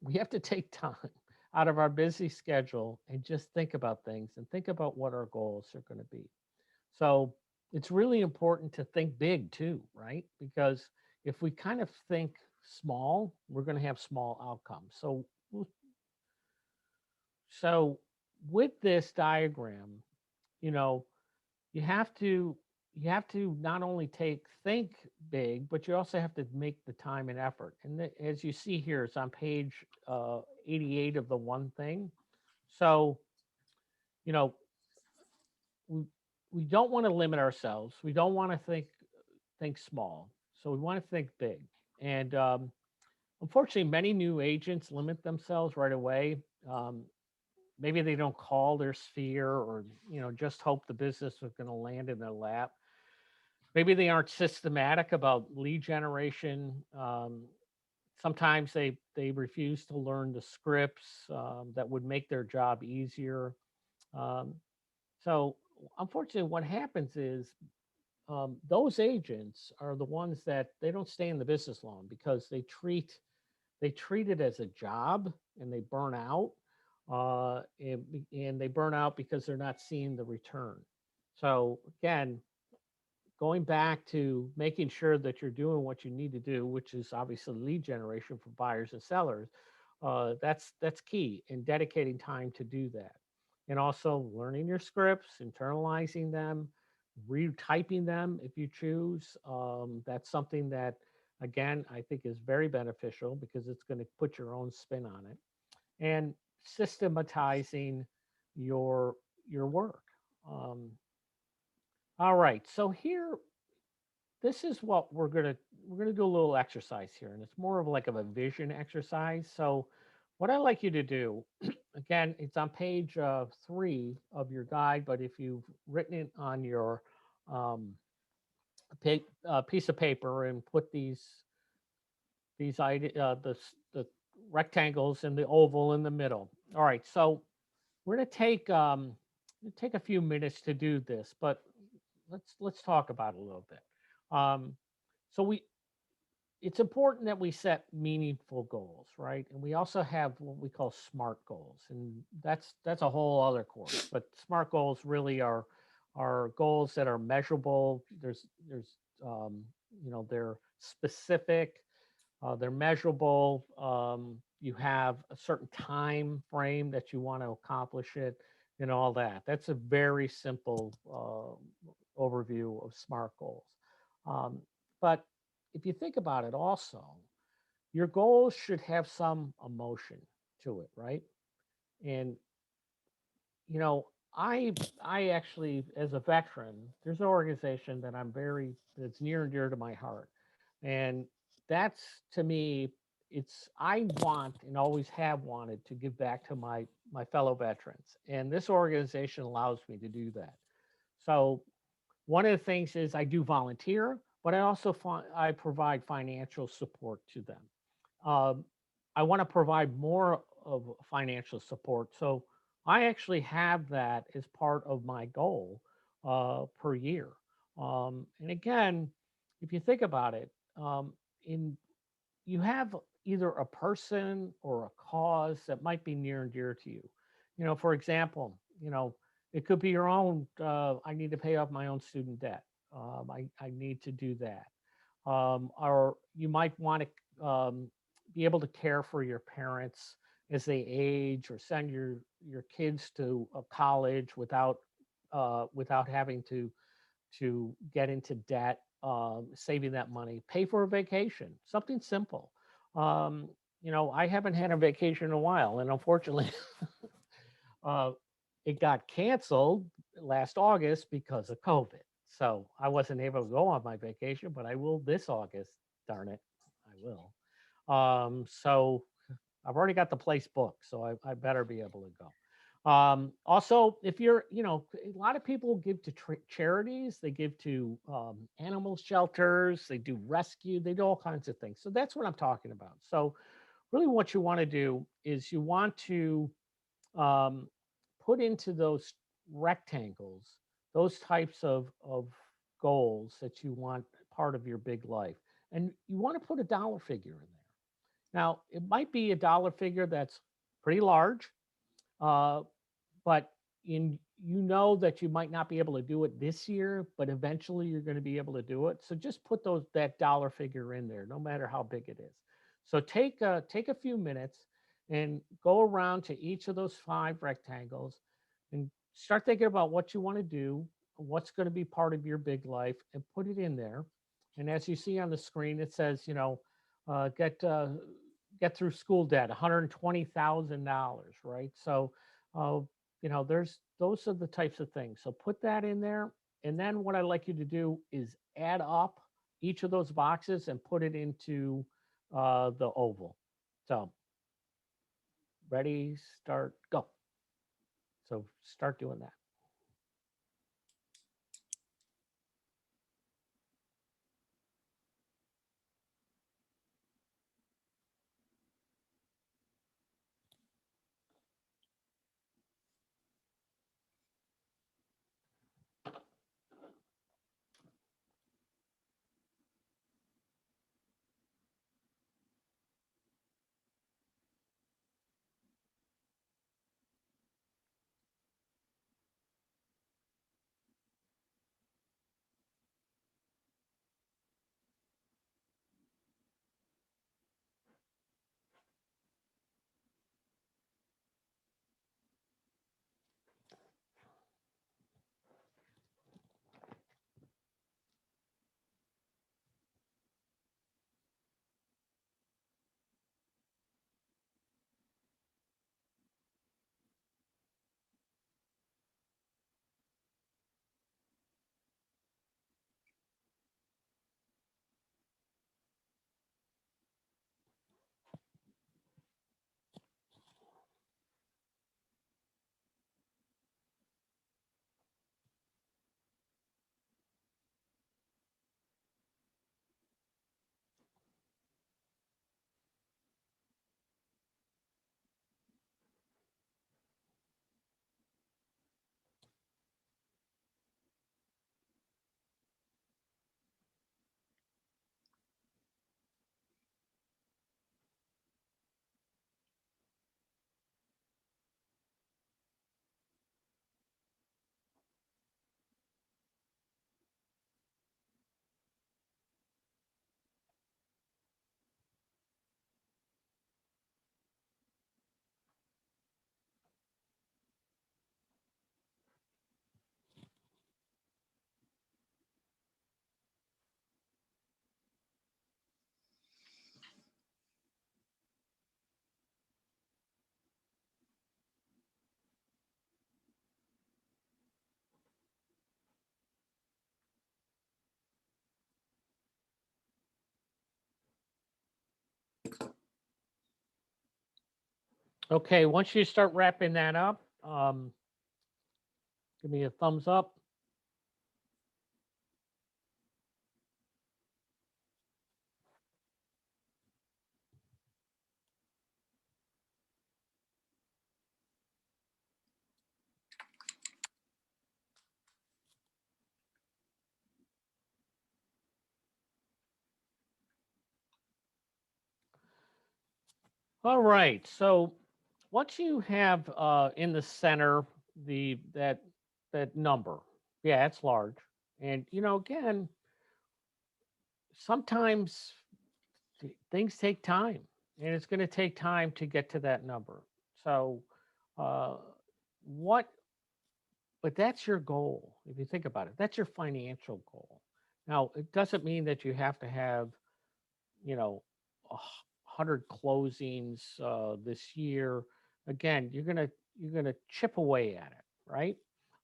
We have to take time out of our busy schedule and just think about things and think about what our goals are going to be. So it's really important to think big too, right? Because if we kind of think small, we're going to have small outcomes. So with this diagram, you know, you have to not only think big, but you also have to make the time and effort. And as you see here, it's on page 88 of The One Thing. So, you know, we, we don't want to limit ourselves. We don't want to think small. So we want to think big. And unfortunately, many new agents limit themselves right away. Um, maybe they don't call their sphere, or just hope the business is going to land in their lap. Maybe they aren't systematic about lead generation. Sometimes they refuse to learn the scripts that would make their job easier. Um, so unfortunately, what happens is those agents are the ones that they don't stay in the business long because they treat it as a job, and they burn out. And they burn out because they're not seeing the return. So again, going back to making sure that you're doing what you need to do, which is obviously lead generation for buyers and sellers, that's key, and dedicating time to do that. And also learning your scripts, internalizing them, retyping them if you choose. That's something that again, I think is very beneficial because it's going to put your own spin on it, and systematizing your work. Um, all right, so here, this is what we're gonna do a little exercise here, and it's more of like of a vision exercise. So, what I like you to do, again, it's on page 3 of your guide, but if you've written it on your um, piece of paper and put the rectangles and the oval in the middle. All right, so we're gonna take a few minutes to do this, but let's talk about it a little bit. Um, so we it's important that we set meaningful goals, right? And we also have what we call SMART goals, and that's a whole other course. But SMART goals really are goals that are measurable. There's they're specific, they're measurable. You have a certain time frame that you want to accomplish it, and all that. That's a very simple overview of SMART goals. Um, but if you think about it, also, your goals should have some emotion to it, right? And you know, I actually, as a veteran, there's an organization that that's near and dear to my heart, and that's, to me, it's I want and always have wanted to give back to my fellow veterans, and this organization allows me to do that. So one of the things is I do volunteer, but I also I provide financial support to them. Um, I want to provide more of financial support. So I actually have that as part of my goal per year. And again, if you think about it, in you have either a person or a cause that might be near and dear to you. For example, it could be your own. I need to pay off my own student debt. I need to do that. Or you might want to be able to care for your parents as they age, or send your kids to a college without having to get into debt, saving that money, pay for a vacation, something simple. I haven't had a vacation in a while, and unfortunately, uh, it got canceled last August because of COVID. So I wasn't able to go on my vacation, but I will this August. Darn it, I will. So I've already got the place booked, so I better be able to go. Also, if you're, a lot of people give to charities, they give to animal shelters, they do rescue, they do all kinds of things. So that's what I'm talking about. So, really, what you want to do is you want to um, put into those rectangles those types of goals that you want part of your big life. And you want to put a dollar figure in there. Now, it might be a dollar figure that's pretty large, uh, but you know that you might not be able to do it this year, but eventually you're going to be able to do it. So just put that dollar figure in there, no matter how big it is. So take a few minutes and go around to each of those 5 rectangles and start thinking about what you want to do, what's going to be part of your big life, and put it in there. And as you see on the screen, it says, get through school debt, $120,000, right? So, uh, those are the types of things. So put that in there. And then what I like you to do is add up each of those boxes and put it into the oval. So ready, start, go. So start doing that. Okay, once you start wrapping that up, give me a thumbs up. All right. So once you have in the center that number, yeah, it's large. And again, sometimes things take time, and it's going to take time to get to that number. So uh what but that's your goal. If you think about it, that's your financial goal. Now, it doesn't mean that you have to have, you know, 100 closings this year. Again, you're gonna chip away at it, right?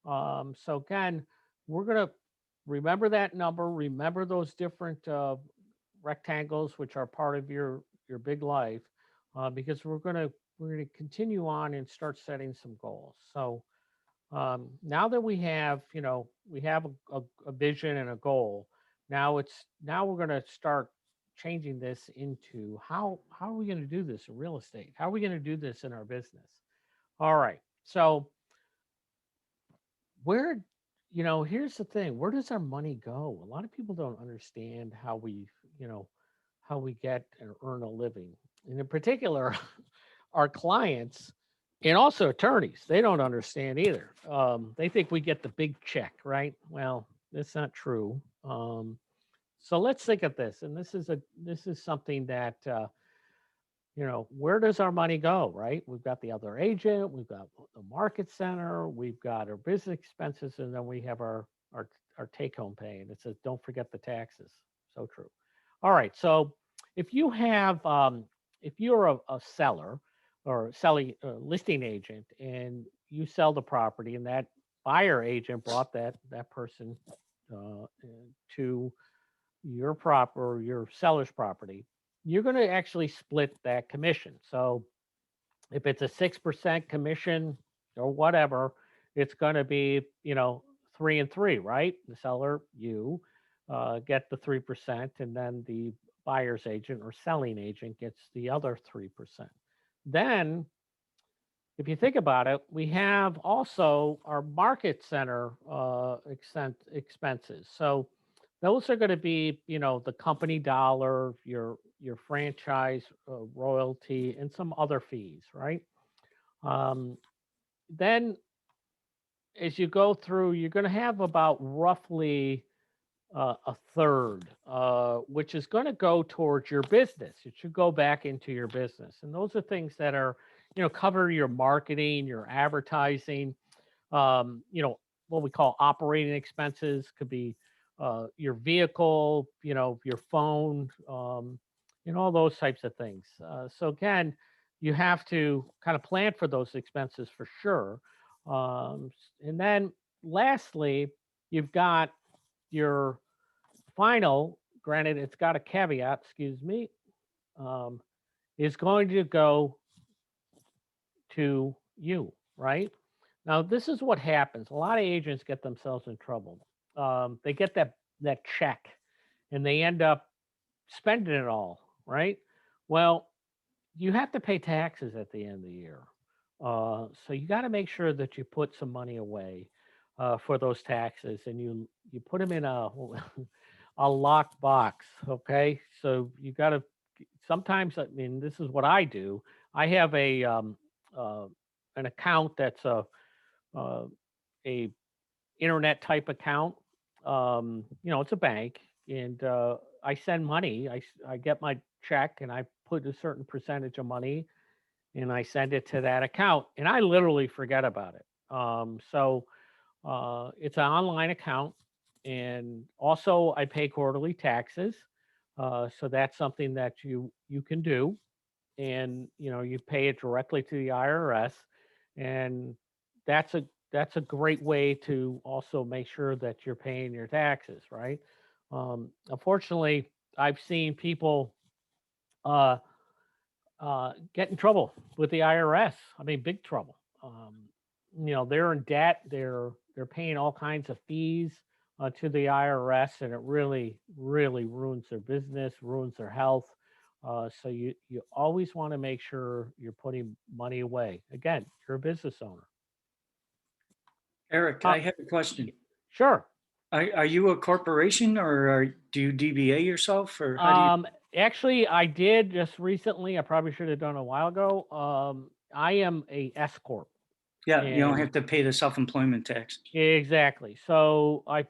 So again, we're gonna remember that number. Remember those different rectangles, which are part of your big life, because we're gonna continue on and start setting some goals. So now that we have a vision and a goal. Now we're going to start changing this into how are we going to do this in real estate? How are we going to do this in our business? All right. So where here's the thing, where does our money go? A lot of people don't understand how we get and earn a living, and in particular our clients and also attorneys. They don't understand either. They think we get the big check, right? Well, that's not true. So let's think of this, and this is something that where does our money go, right? We've got the other agent, we've got the market center, we've got our business expenses, and then we have our take home pay. And it says, don't forget the taxes. So true. All right. So if you have, if you're a seller or selling listing agent, and you sell the property, and that buyer agent brought that person uh, to your seller's property, you're going to actually split that commission. So if it's a 6% commission or whatever, it's going to be 3 and 3, right? The seller, you get the 3%, and then the buyer's agent or selling agent gets the other 3%. Then if you think about it, we have also our market center expenses. So those are going to be, the company dollar, your franchise royalty, and some other fees, right? Then as you go through, you're going to have about roughly a third, which is going to go towards your business. It should go back into your business, and those are things that are, cover your marketing, your advertising, what we call operating expenses. Could be your vehicle, your phone, all those types of things. So again, you have to kind of plan for those expenses for sure. And then lastly, you've got your final, granted, it's got a caveat, excuse me, um, is going to go to you, right? Now, this is what happens. A lot of agents get themselves in trouble. They get that check, and they end up spending it all, right? Well, you have to pay taxes at the end of the year. So you got to make sure that you put some money away for those taxes, and you put them in a a locked box. Okay, so you got to. Sometimes, I mean, this is what I do. I have uh, an account that's uh, a internet type account. It's a bank, and I send money. I get my check, and I put a certain percentage of money, and I send it to that account, and I literally forget about it. So it's an online account, and also I pay quarterly taxes. So that's something that you can do, and you pay it directly to the IRS, and that's a great way to also make sure that you're paying your taxes, right? Unfortunately, I've seen people uh, get in trouble with the IRS. I mean, big trouble. They're in debt. They're paying all kinds of fees to the IRS, and it really, really ruins their business, ruins their health. So you always want to make sure you're putting money away. Again, you're a business owner. Eric, I have a question. Sure. Are you a corporation do you DBA yourself or how do you? Actually, I did just recently. I probably should have done a while ago. I am a S corp. Yeah, you don't and- have to pay the self-employment tax. Exactly. So I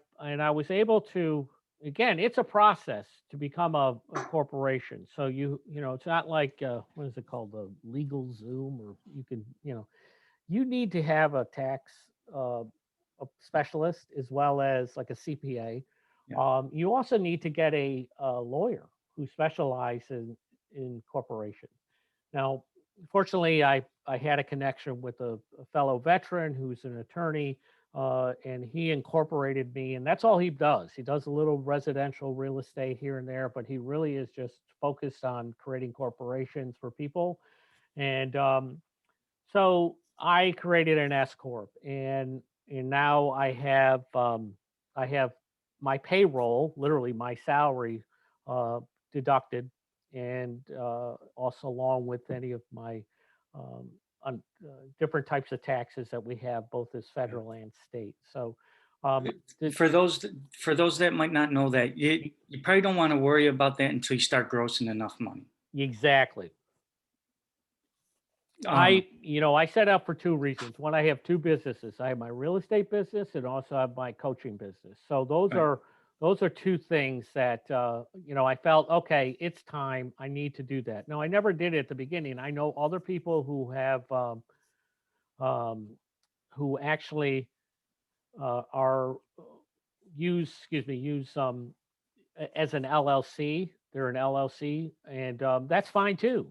was able to, again, it's a process to become a corporation. So it's not like what is it called, the legal Zoom, or you can, you need to have a tax a specialist as well as like a CPA. Yeah. You also need to get a lawyer who specializes in corporations. Now, fortunately, I had a connection with a fellow veteran who's an attorney, and he incorporated me, and that's all he does. He does a little residential real estate here and there, but he really is just focused on creating corporations for people. And so I created an S corp, and now I have my payroll, literally my salary, deducted, and also along with any of my different types of taxes that we have, both as federal and state. So For those that might not know that, you probably don't want to worry about that until you start grossing enough money. exactly. Um, I set up for two reasons. One, I have two businesses. I have my real estate business and also have my coaching business. So Right. those are two things that I felt, okay, it's time. I need to do that. No, I never did it at the beginning. I know other people who have who actually are use as an LLC. They're an LLC, and that's fine too.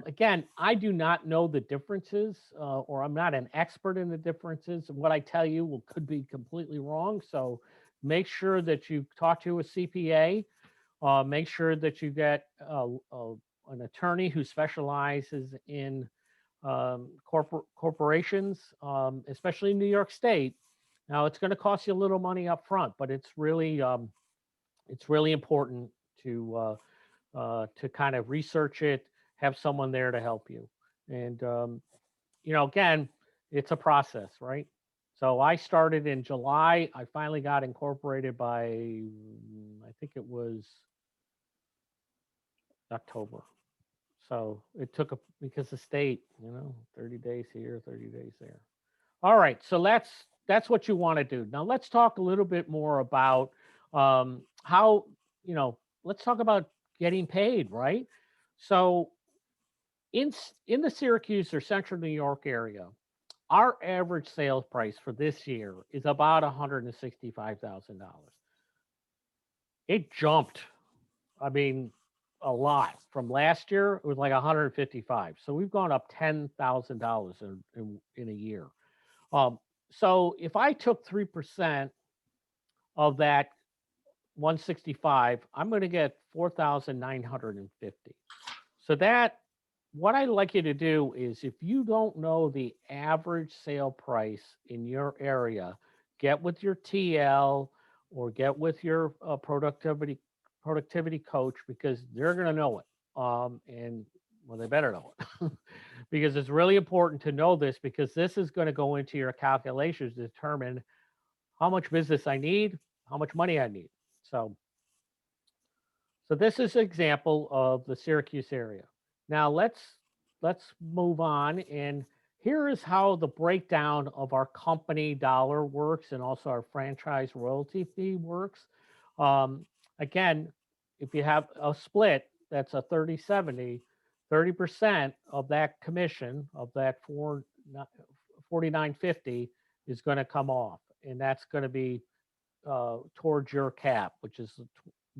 Again, I do not know the differences, or I'm not an expert in the differences. What I tell you could be completely wrong. So make sure that you talk to a CPA. Make sure that you get an attorney who specializes in corporations, especially in New York State. Now, it's going to cost you a little money up front, but it's really important to kind of research it, have someone there to help you. And, again, it's a process, right? So I started in July. I finally got incorporated by, I think it was October. So it took because the state, 30 days here, 30 days there. All right. So that's what you want to do. Now let's talk a little bit more about how, let's talk about getting paid, right? So in the Syracuse or Central New York area, our average sales price for this year is about $165,000. It jumped, I mean, a lot from last year. It was like 155. So we've gone up $10,000 in a year. So if I took 3% of that 165, I'm going to get 4,950. So what I'd like you to do is, if you don't know the average sale price in your area, get with your TL or get with your productivity coach, because they're going to know it. And well, they better know it because it's really important to know this, because this is going to go into your calculations to determine how much business I need, how much money I need. So this is an example of the Syracuse area. Now let's move on, and here is how the breakdown of our company dollar works, and also our franchise royalty fee works. Again, if you have a split, that's a 30-70, 30% of that commission of that 49.50 is going to come off, and that's going to be towards your cap, which is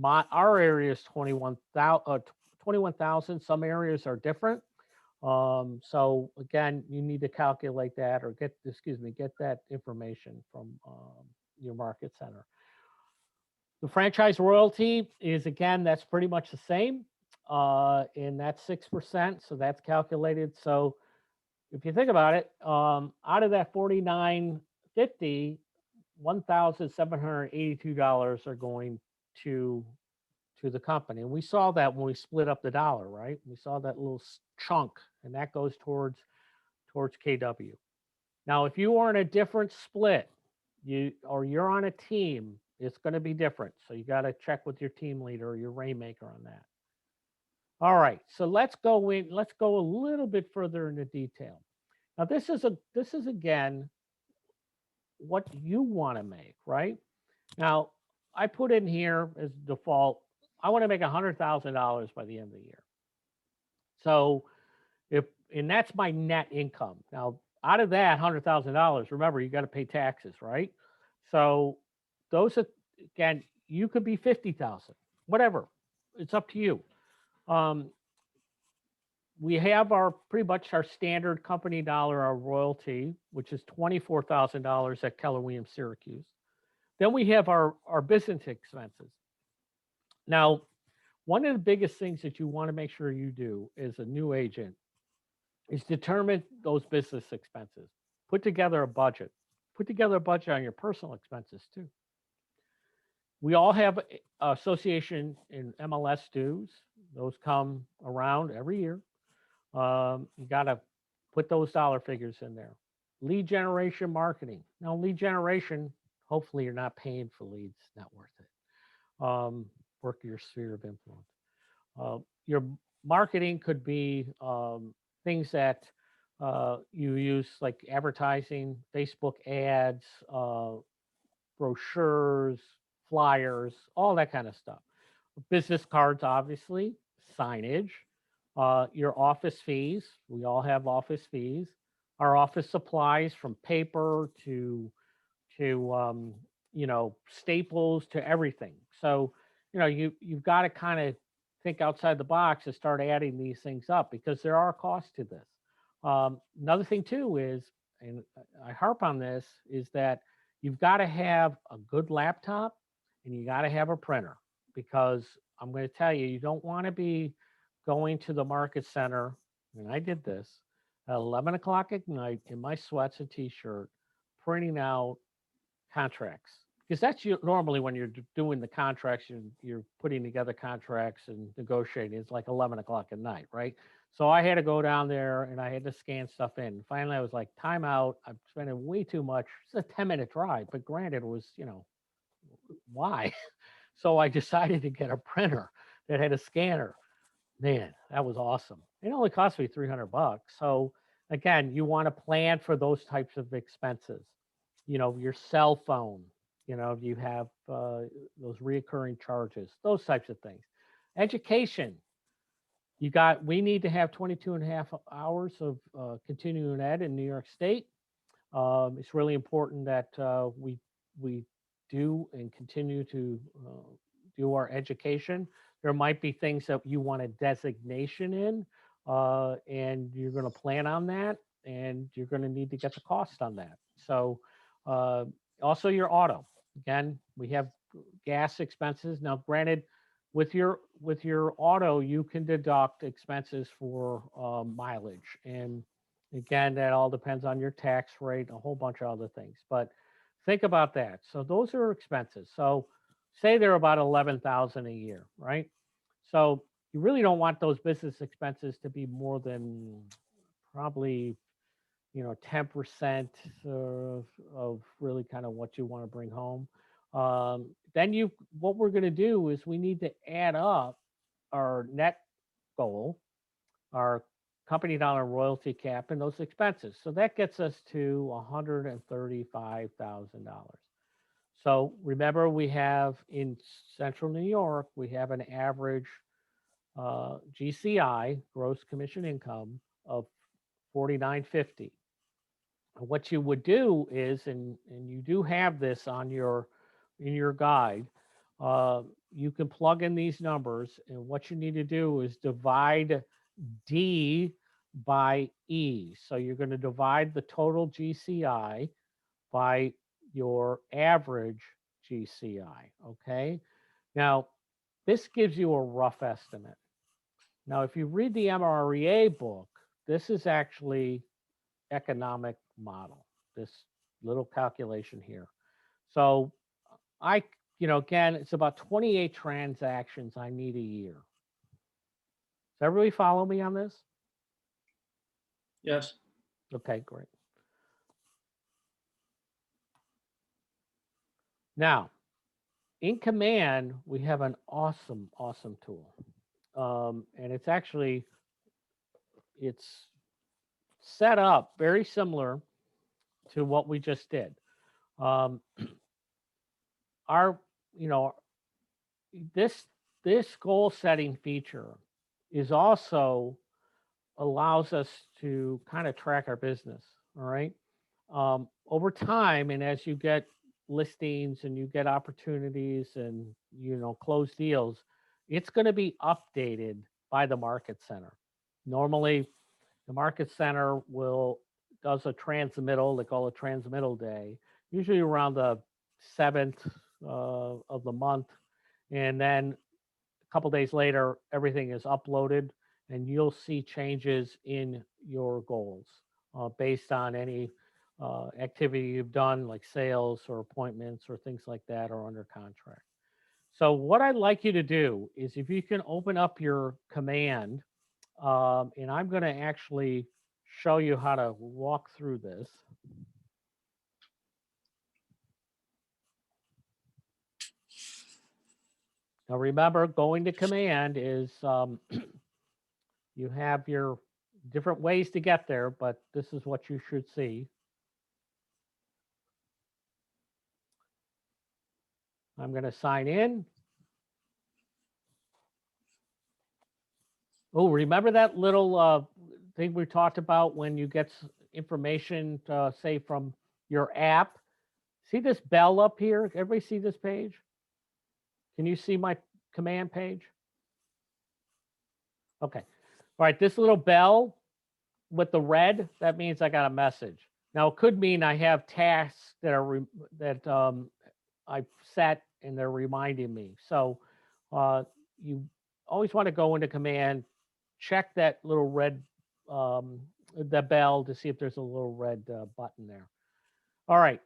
our area is 21,000. Some areas are different. So again, you need to calculate that, or get that information from your market center. The franchise royalty is, again, that's pretty much the same. and that's 6%. So that's calculated. So if you think about it, out of that 49.50, $1,782 are going to the company. And we saw that when we split up the dollar, right? We saw that little chunk, and that goes towards KW. Now, if you are in a different split, you're on a team, it's going to be different. So you got to check with your team leader or your rainmaker on that. All right, so let's go a little bit further into detail. Now, this is again what you want to make, right? Now, I put in here as default, I want to make $100,000 by the end of the year. So and that's my net income. Now, out of that $100,000, remember, you got to pay taxes, right? So those are, again, you could be 50,000, whatever. It's up to you. We have pretty much our standard company dollar, our royalty, which is $24,000 at Keller Williams Syracuse. Then we have our business expenses. Now, one of the biggest things that you want to make sure you do as a new agent is determine those business expenses. Put together a budget. Put together a budget on your personal expenses too. We all have association in MLS dues. Those come around every year. You got to put those dollar figures in there. Lead generation marketing. Now, lead generation, hopefully you're not paying for leads. Not worth it. Work your sphere of influence. Your marketing could be things that you use, like advertising, Facebook ads, brochures, flyers, all that kind of stuff. Business cards, obviously, signage, your office fees. We all have office fees. Our office supplies, from paper to staples to everything. So you've got to kind of think outside the box and start adding these things up, because there are costs to this. Another thing too is, and I harp on this, is that you've got to have a good laptop and you got to have a printer, because I'm going to tell you, you don't want to be going to the market center, and I did this, at 11 o'clock at night in my sweats and t-shirt, printing out contracts. Because that's normally when you're doing the contracts, you're putting together contracts and negotiating. It's like 11 o'clock at night, right? So I had to go down there and I had to scan stuff in. Finally, I was like, time out. I'm spending way too much. It's a 10-minute drive, but granted, it was, why? So I decided to get a printer that had a scanner. Man, that was awesome. It only cost me $300. So again, you want to plan for those types of expenses. Your cell phone, you have those reoccurring charges, those types of things. Education. We need to have 22 and a half hours of continuing ed in New York State. It's really important that we do and continue to do our education. There might be things that you want a designation in, and you're going to plan on that, and you're going to need to get the cost on that. So also your auto. Again, we have gas expenses. Now, granted, with your auto, you can deduct expenses for mileage. And again, that all depends on your tax rate, a whole bunch of other things. But think about that. So those are expenses. So say they're about $11,000 a year, right? So you really don't want those business expenses to be more than probably 10% of really kind of what you want to bring home. Then what we're going to do is we need to add up our net goal, our company dollar royalty cap, and those expenses. So that gets us to $135,000. So remember, we have in Central New York, we have an average GCI, gross commission income, of $49.50. What you would do is, and you do have this in your guide, you can plug in these numbers, and what you need to do is divide D by E. So you're going to divide the total GCI by your average GCI, okay? Now, this gives you a rough estimate. Now, if you read the MREA book, this is actually economic model, this little calculation here. So again, it's about 28 transactions I need a year. Does everybody follow me on this? Yes. Okay, great. Now, in Command, we have an awesome tool. And it's set up very similar to what we just did. Our, this goal setting feature is also allows us to kind of track our business. All right. Over time, and as you get listings and you get opportunities and close deals, it's going to be updated by the market center. Normally, the market center does a transmittal. They call it transmittal day, usually around the 7th of the month, and then a couple days later, everything is uploaded, and you'll see changes in your goals based on any activity you've done, like sales or appointments or things like that, or under contract. So what I'd like you to do is, if you can open up your Command, and I'm going to actually show you how to walk through this. Now remember, going to Command is you have your different ways to get there, but this is what you should see. I'm going to sign in. Oh, remember that little thing we talked about when you get information, say, from your app? See this bell up here? Everybody see this page? Can you see my Command page? Okay. All right, this little bell with the red, that means I got a message. Now, it could mean I have tasks that are I've set and they're reminding me. So you always want to go into Command, check that little red, the bell, to see if there's a little red button there. All right.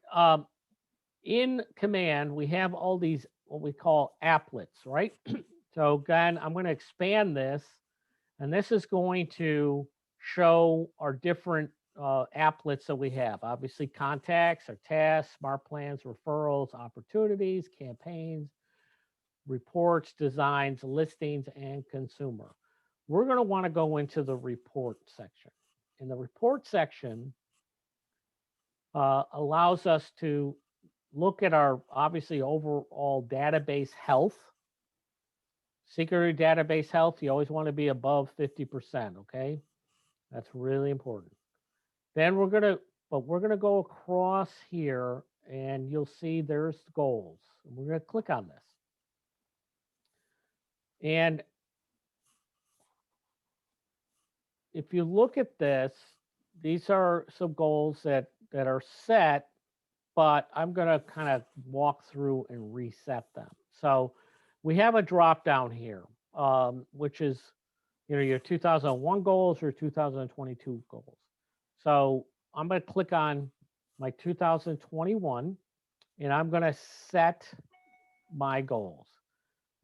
In Command, we have all these, what we call applets, right? So again, I'm going to expand this, and this is going to show our different applets that we have. Obviously, contacts, our tasks, smart plans, referrals, opportunities, campaigns, reports, designs, listings, and consumer. We're going to want to go into the report section. In the report section, allows us to look at our, obviously, overall database health. Security database health, you always want to be above 50%, okay? That's really important. Then we're going to go across here, and you'll see there's goals. We're going to click on this. And if you look at this, these are some goals that are set, but I'm going to kind of walk through and reset them. So we have a drop down here, which is, your 2001 goals or 2022 goals. So I'm going to click on my 2021, and I'm going to set my goals.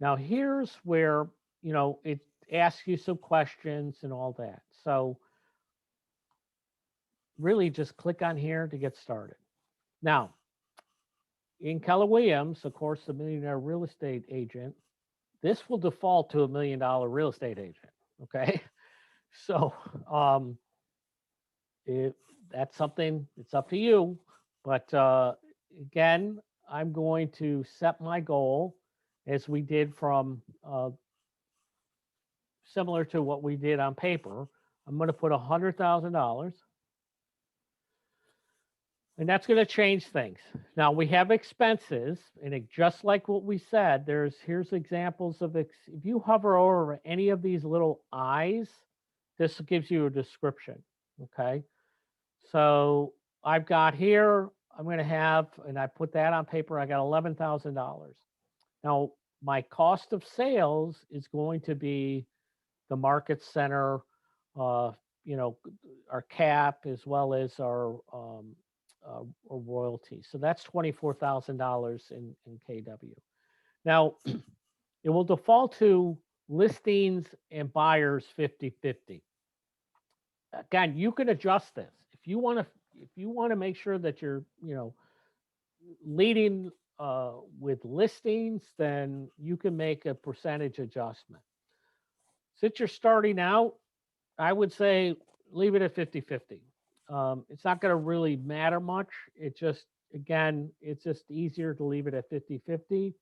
Now here's where, it asks you some questions and all that. So really just click on here to get started. Now, in Keller Williams, of course, the Millionaire Real Estate Agent, this will default to $1 million real estate agent. Okay. So that's something, it's up to you. But again, I'm going to set my goal as we did from similar to what we did on paper. I'm going to put $100,000. And that's going to change things. Now we have expenses, and just like what we said, here's examples of if you hover over any of these little eyes, this gives you a description. Okay. So I've got here, I'm going to have, and I put that on paper, I got $11,000. Now my cost of sales is going to be the market center, you know, our cap as well as our royalty. So that's $24,000 in KW. Now, it will default to listings and buyers 50-50. Again, you can adjust this. If you want to make sure that you're, you know, leading with listings, then you can make a percentage adjustment. Since you're starting out, I would say leave it at 50-50. It's not going to really matter much. It just, again, it's just easier to leave it at 50-50.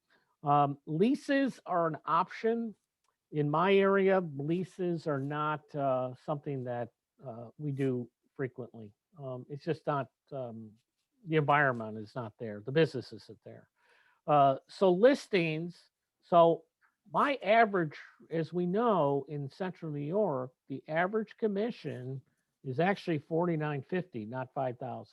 Leases are an option. In my area, leases are not something that we do frequently. It's just not, the environment is not there. The business isn't there. So listings, so my average, as we know, in central New York, the average commission is actually $49.50, not $5,000.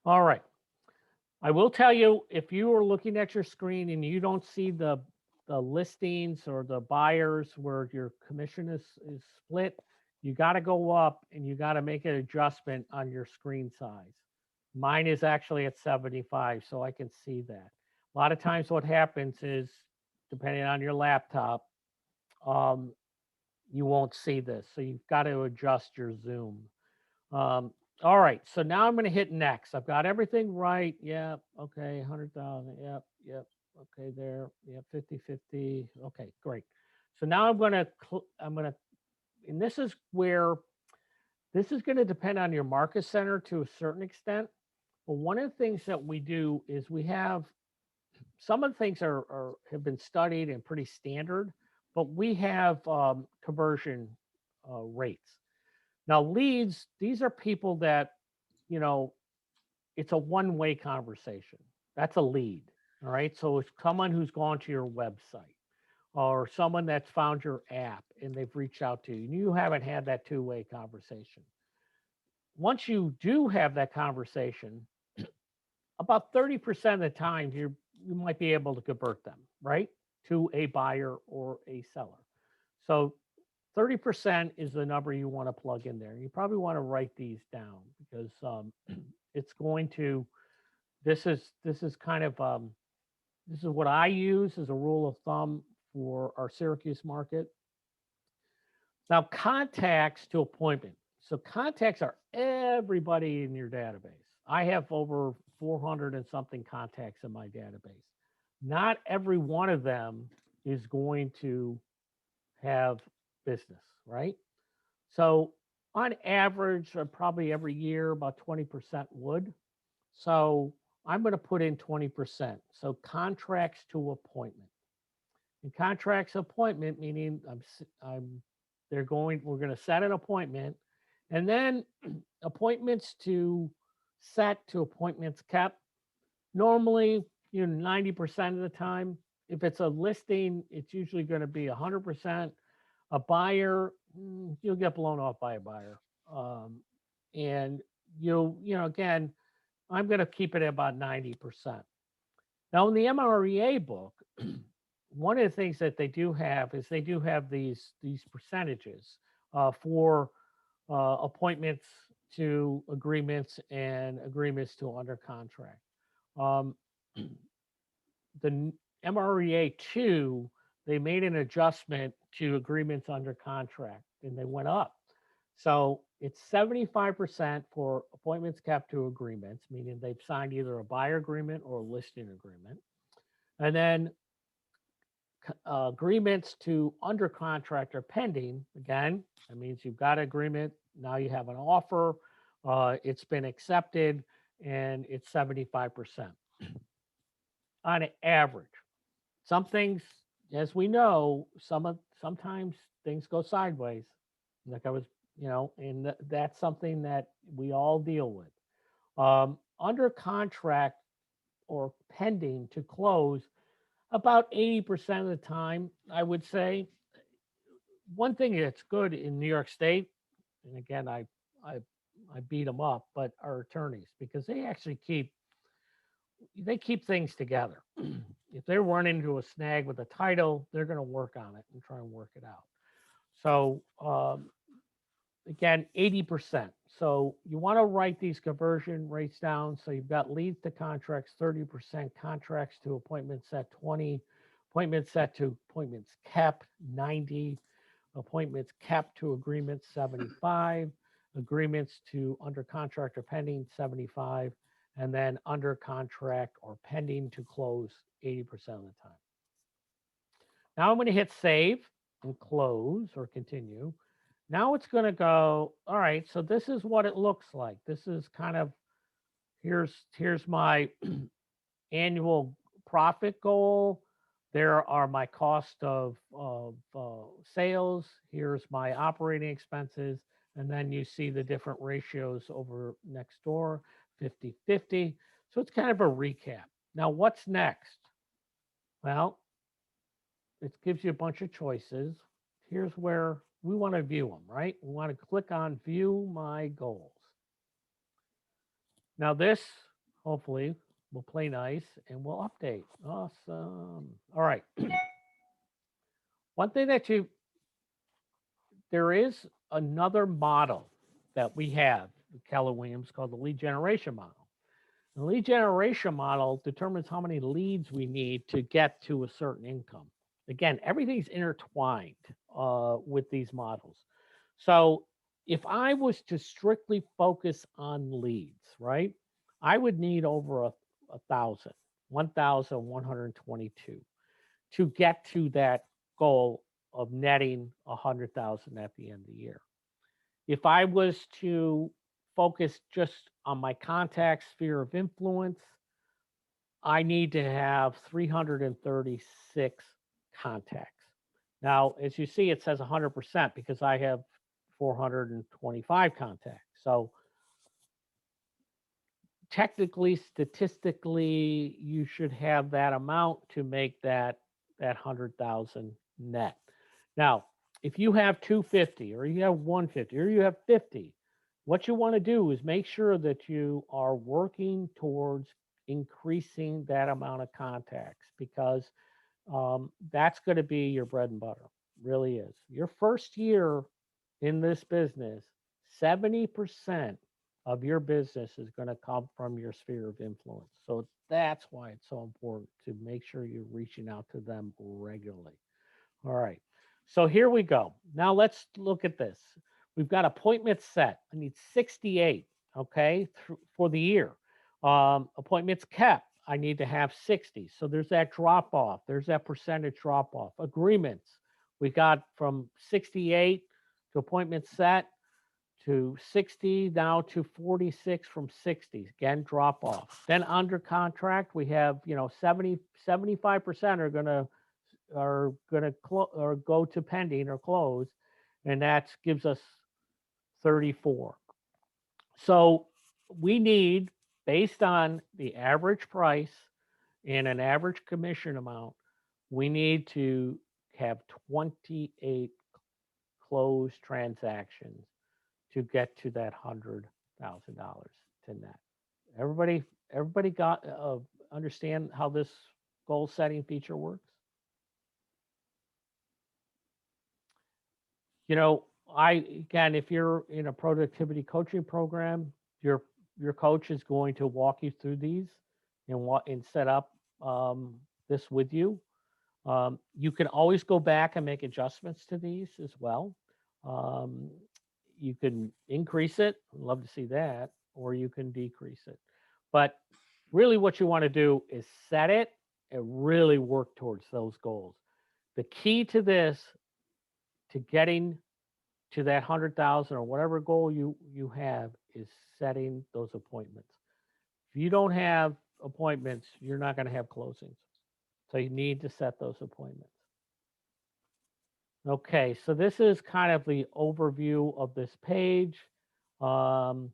All right. I will tell you, if you are looking at your screen and you don't see the listings or the buyers where your commission is split, you got to go up and you got to make an adjustment on your screen size. Mine is actually at 75, so I can see that. A lot of times what happens is, depending on your laptop, you won't see this. So you've got to adjust your zoom. All right, so now I'm going to hit next. I've got everything right. Yep. Okay, 100,000. Yep. Yep. Okay, there. Yep. 50-50. Okay, great. So now I'm going to, and this is where, this is going to depend on your market center to a certain extent. But one of the things that we do is we have, some of the things have been studied and pretty standard, but we have conversion rates. Now, leads, these are people that, you know, it's a one-way conversation. That's a lead. All right. So it's someone who's gone to your website or someone that's found your app and they've reached out to you. And you haven't had that two-way conversation. Once you do have that conversation, about 30% of the time you might be able to convert them, right, to a buyer or a seller. So 30% is the number you want to plug in there. You probably want to write these down because it's going to, this is kind of, this is what I use as a rule of thumb for our Syracuse market. Now, contacts to appointment. So contacts are everybody in your database. I have over 400 and something contacts in my database. Not every one of them is going to have business, right? So on average, probably every year, about 20% would. So I'm going to put in 20%. So contracts to appointment. And contracts appointment, meaning we're going to set an appointment, and then appointments to set to appointments kept. Normally, 90% of the time, if it's a listing, it's usually going to be 100%. A buyer, you'll get blown off by a buyer. And again, I'm going to keep it at about 90%. Now, in the MREA book, one of the things that they do have is they do have these percentages for appointments to agreements and agreements to under contract. The MREA 2, they made an adjustment to agreements under contract and they went up. So it's 75% for appointments kept to agreements, meaning they've signed either a buyer agreement or a listing agreement. And then agreements to under contract or pending, again, that means you've got an agreement, now you have an offer, it's been accepted, and it's 75% on average. Some things, as we know, sometimes things go sideways, like I was, and that's something that we all deal with. Under contract or pending to close, about 80% of the time, I would say. One thing that's good in New York State, and again, I I beat them up, but our attorneys, because they actually keep things together. If they run into a snag with a title, they're going to work on it and try and work it out. So again, 80%. So you want to write these conversion rates down. So you've got leads to contracts, 30%, contracts to appointments set 20, appointments set to appointments kept 90, appointments kept to agreements 75, agreements to under contract or pending 75, and then under contract or pending to close 80% of the time. Now I'm going to hit save and close or continue. Now it's going to go, all right, so this is what it looks like. This is kind of, here's my annual profit goal. There are my cost of sales. Here's my operating expenses. And then you see the different ratios over next door, 50-50. So it's kind of a recap. Now what's next? Well, it gives you a bunch of choices. Here's where we want to view them, right? We want to click on view my goals. Now this, hopefully, will play nice and we'll update. Awesome. All right. One thing that there is another model that we have with Keller Williams called the lead generation model. The lead generation model determines how many leads we need to get to a certain income. Again, everything's intertwined with these models. So if I was to strictly focus on leads, right, I would need over 1,122 to get to that goal of netting 100,000 at the end of the year. If I was to focus just on my contact sphere of influence, I need to have 336 contacts. Now, as you see, it says 100% because I have 425 contacts. So technically, statistically, you should have that amount to make that 100,000 net. Now, if you have 250 or you have 150 or you have 50, what you want to do is make sure that you are working towards increasing that amount of contacts, because that's going to be your bread and butter. Really is. Your first year in this business, 70% of your business is going to come from your sphere of influence. So that's why it's so important to make sure you're reaching out to them regularly. All right. So here we go. Now let's look at this. We've got appointments set. I need 68, okay, for the year. Appointments kept. I need to have 60. So there's that drop off. There's that percentage drop off. Agreements. We got from 68 to appointments set to 60, now to 46 from 60. Again, drop off. Then under contract, we have, 75% are gonna go to pending or close, and that gives us 34. So we need, based on the average price and an average commission amount, we need to have 28 closed transactions to get to that $100,000 to net. Everybody got understand how this goal setting feature works? Again, if you're in a productivity coaching program, your coach is going to walk you through these and set up this with you. You can always go back and make adjustments to these as well. You can increase it. I'd love to see that, or you can decrease it. But really what you want to do is set it and really work towards those goals. The key to this, to getting to that 100,000 or whatever goal you have, is setting those appointments. If you don't have appointments, you're not going to have closings. So you need to set those appointments. Okay, so this is kind of the overview of this page. And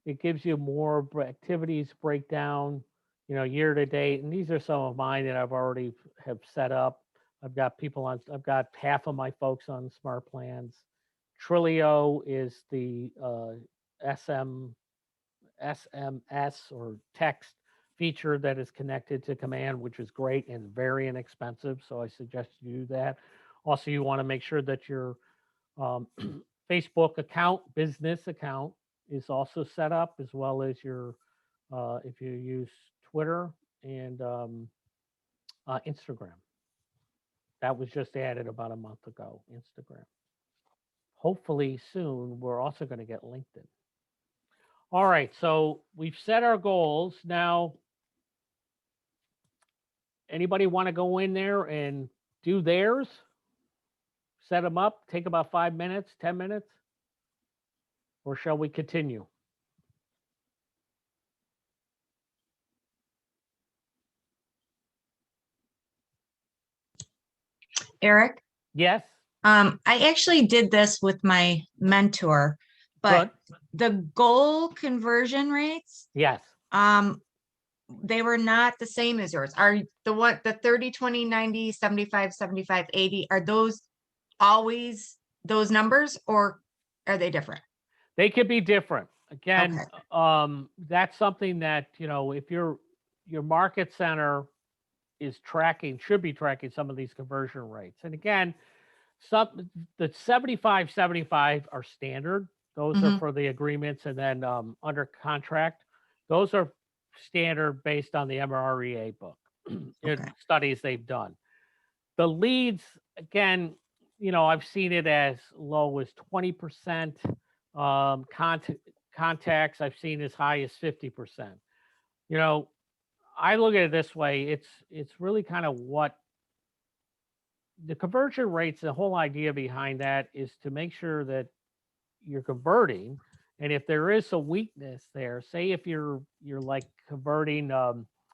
it gives you more activities breakdown, year to date. And these are some of mine that I've already have set up. I've got half of my folks on smart plans, Trilio is the SMS or text feature that is connected to Command, which is great and very inexpensive. So I suggest you do that. Also, you want to make sure that your Facebook account, business account, is also set up, as well as your, if you use Twitter and Instagram. That was just added about a month ago, Instagram. Hopefully soon, we're also going to get LinkedIn. All right, so we've set our goals. Now, anybody want to go in there and do theirs? Set them up, take about 5 minutes, 10 minutes? Or shall we continue? Eric, Yes? I actually did this with my mentor, but the goal conversion rates, Yes. they were not the same as yours. Are the 30, 20, 90, 75, 75, 80, are those always those numbers, or are they different? They could be different. Again, Okay. that's something that, if your market center is tracking, should be tracking some of these conversion rates. And again, the 75 are standard. Those are Mhm. for the agreements, and then under contract, those are standard based on the MREA book Okay. studies they've done. The leads, again, I've seen it as low as 20%. Contacts I've seen as high as 50%. I look at it this way. It's really kind of what the conversion rates, the whole idea behind that is to make sure that you're converting. And if there is a weakness there, say if you're like converting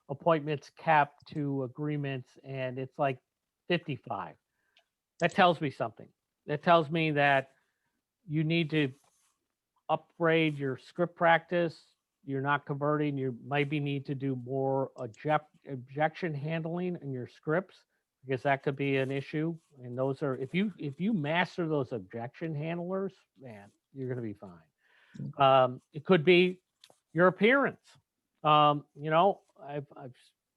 appointments capped to agreements and it's like 55, that tells me something. That tells me that you need to upgrade your script practice. You're not converting. You maybe need to do more objection handling in your scripts, because that could be an issue. And those are, if you master those objection handlers, man, you're going to be fine. It could be your appearance. I've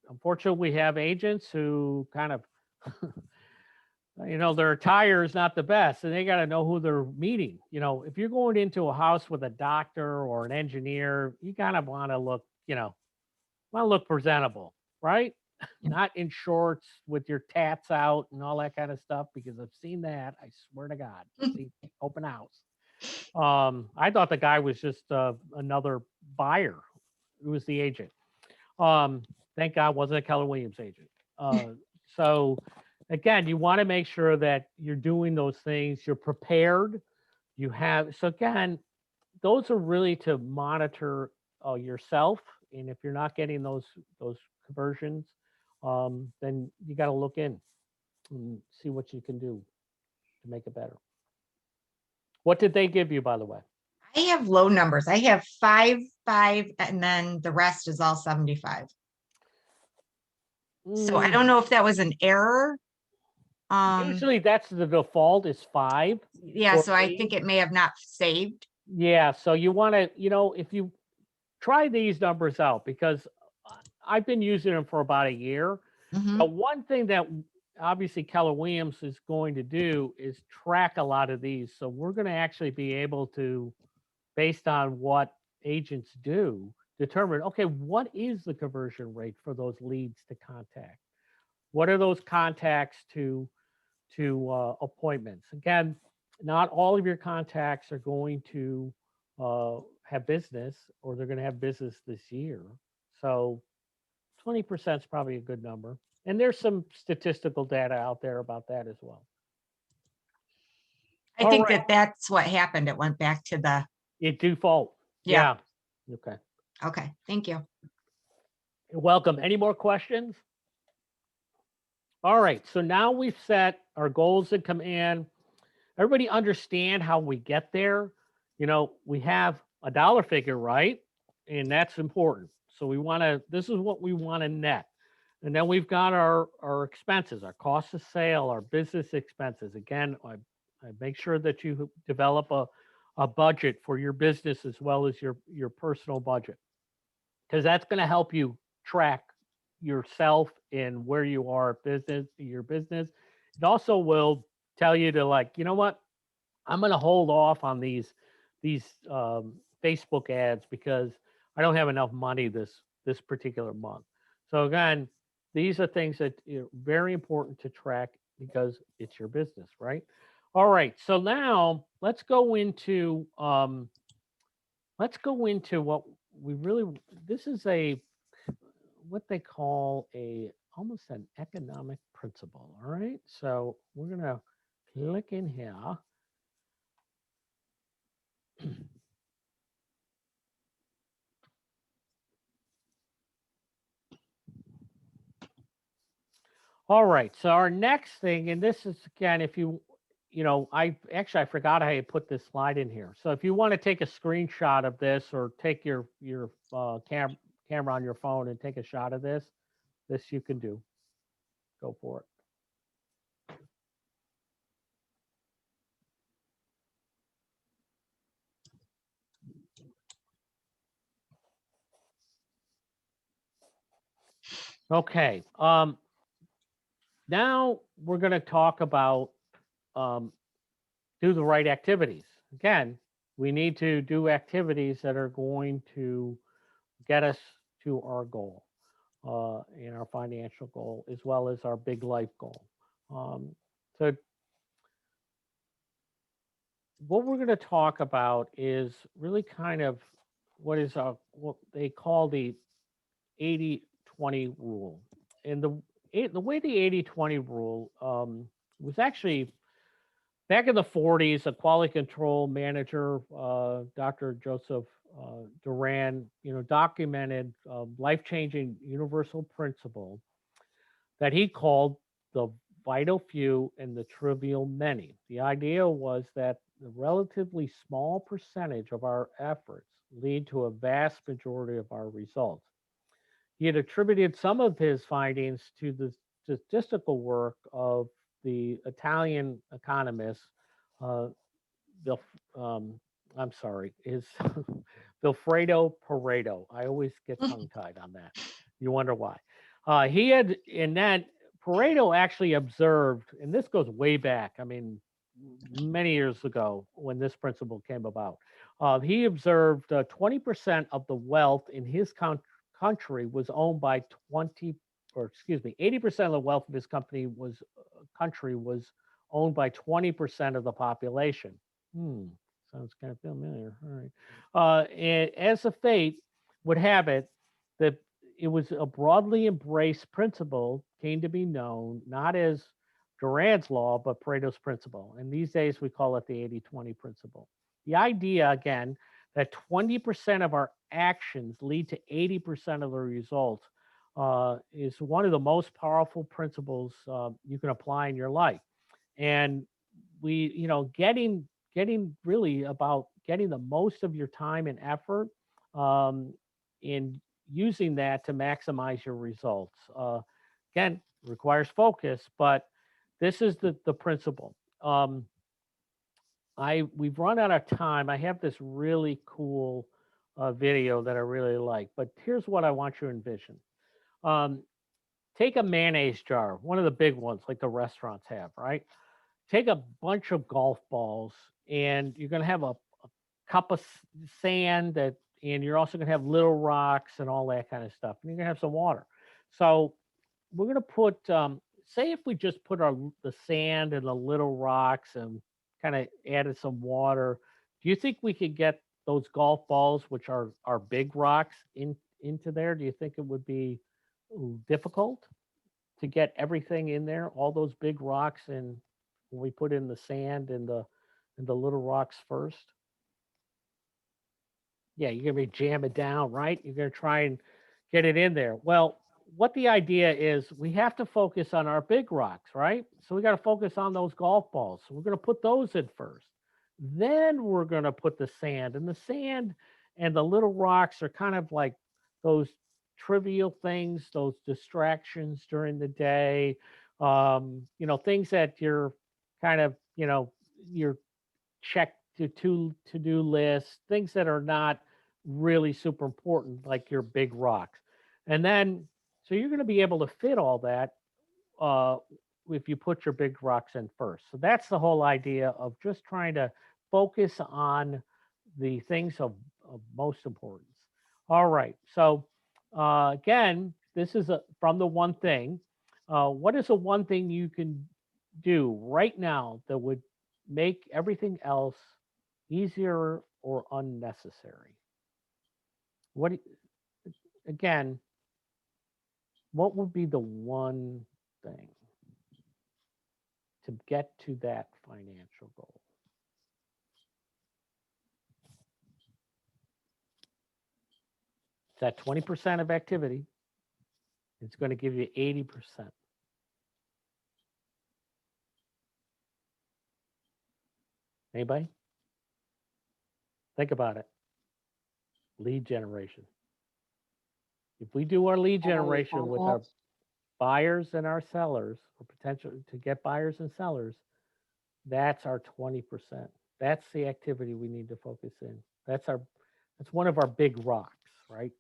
unfortunately, we have agents who kind of their attire is not the best, and they got to know who they're meeting. If you're going into a house with a doctor or an engineer, you kind of want to look presentable, right? Yeah. Not in shorts with your tats out and all that kind of stuff, because I've seen that. I swear to God, see, open house. I thought the guy was just another buyer. It was the agent. Thank God, wasn't a Keller Williams agent. So again, you want to make sure that you're doing those things, you're prepared, so again, those are really to monitor yourself. And if you're not getting those conversions, then you got to look in and see what you can do to make it better. What did they give you, by the way? I have low numbers. I have 5, and then the rest is all 75. So I don't know if that was an error. Usually that's the default is 5. Yeah, for so I me. think it may have not saved. Yeah, so you want to, if you try these numbers out, because I've been using them for about a year. Mhm. But one thing that obviously Keller Williams is going to do is track a lot of these. So we're going to actually be able to, based on what agents do, determine, okay, what is the conversion rate for those leads to contact? What are those contacts to appointments? Again, not all of your contacts are going to have business, or they're going to have business this year. So 20% is probably a good number. And there's some statistical data out there about that as well. I All think right. that that's what happened. It went back to the, It default. Yeah. Okay. okay, thank you. You're welcome. Any more questions? All right. So now we've set our goals in Command. Everybody understand how we get there. We have a dollar figure, right? And that's important. So this is what we want to net. And then we've got our expenses, our cost of sale, our business expenses. Again, Make sure that you develop a budget for your business as well as your personal budget, because that's going to help you track yourself and where you are your business. It also will tell you to, like, you know what, I'm going to hold off on these Facebook ads because I don't have enough money this particular month. So again, these are things that are very important to track because it's your business, right? All right. So now let's go into what we really, this is what they call almost an economic principle. All right. So we're gonna click in here. All right. So our next thing, and this is again, if I forgot I had put this slide in here. So if you want to take a screenshot of this or take your camera on your phone and take a shot of this you can do. Go for it. Okay. Now we're going to talk about do the right activities. Again, we need to do activities that are going to get us to our goal and our financial goal, as well as our big life goal. So what we're going to talk about is really kind of what they call the 80-20 rule. And the way the 80-20 rule was actually back in the 40s, a quality control manager, Dr. Joseph Duran, documented a life-changing universal principle that he called the vital few and the trivial many. The idea was that the relatively small percentage of our efforts lead to a vast majority of our results. He had attributed some of his findings to the statistical work of the Italian economist, uh, Bill, I'm sorry, is Vilfredo Pareto. I always get tongue tied on that. You wonder why. He had, in that, Pareto actually observed, and this goes way back, I mean, many years ago when this principle came about. He observed 20% of the wealth in his country was owned by 80% of the wealth of his country was owned by 20% of the population. Sounds kind of familiar. All right. And as the fate would have it, that it was a broadly embraced principle came to be known not as Duran's law, but Pareto's principle. And these days we call it the 80-20 principle. The idea, again, that 20% of our actions lead to 80% of the results is one of the most powerful principles you can apply in your life. And we, getting really about getting the most of your time and effort in using that to maximize your results. Again, requires focus, but this is the principle. We've run out of time. I have this really cool video that I really like, but here's what I want you to envision. Take a mayonnaise jar, one of the big ones like the restaurants have, right? Take a bunch of golf balls, and you're going to have a cup of sand and you're also going to have little rocks and all that kind of stuff. And you're going to have some water. So we're going to put, say if we just put the sand and the little rocks and kind of added some water, do you think we could get those golf balls, which are big rocks, into there? Do you think it would be difficult to get everything in there, all those big rocks, and when we put in the sand and the little rocks first? Yeah, you're gonna be jam it down, right? You're gonna try and get it in there. Well, what the idea is, we have to focus on our big rocks, right? So we got to focus on those golf balls. So we're gonna put those in first. Then we're gonna put the sand, and the sand and the little rocks are kind of like those trivial things, those distractions during the day. Things that you're kind of, your check to-do lists, things that are not really super important, like your big rocks. And then, so you're going to be able to fit all that uh, if you put your big rocks in first. So that's the whole idea of just trying to focus on the things of most importance. All right. So again, this is from the one thing. What is the one thing you can do right now that would make everything else easier or unnecessary? What again? What would be the one thing to get to that financial goal? It's at 20% of activity. It's going to give you 80%. Anybody? Think about it. Lead generation. If we do our lead generation with our buyers and our sellers, or potential to get buyers and sellers, that's our 20%. That's the activity we need to focus in. That's one of our big rocks, right?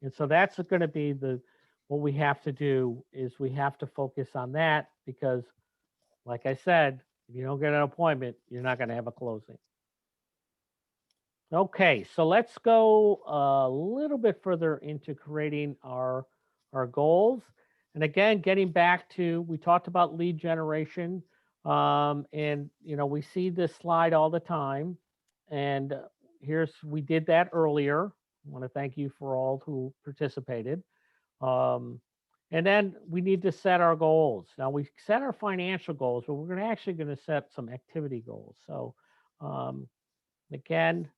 And so that's going to be what we have to do is we have to focus on that because, like I said, if you don't get an appointment, you're not going to have a closing. Okay, so let's go a little bit further into creating our goals. And again, getting back to, we talked about lead generation, and we see this slide all the time. And we did that earlier. I want to thank you for all who participated. And then we need to set our goals. Now we set our financial goals, but we're actually going to set some activity goals. So again,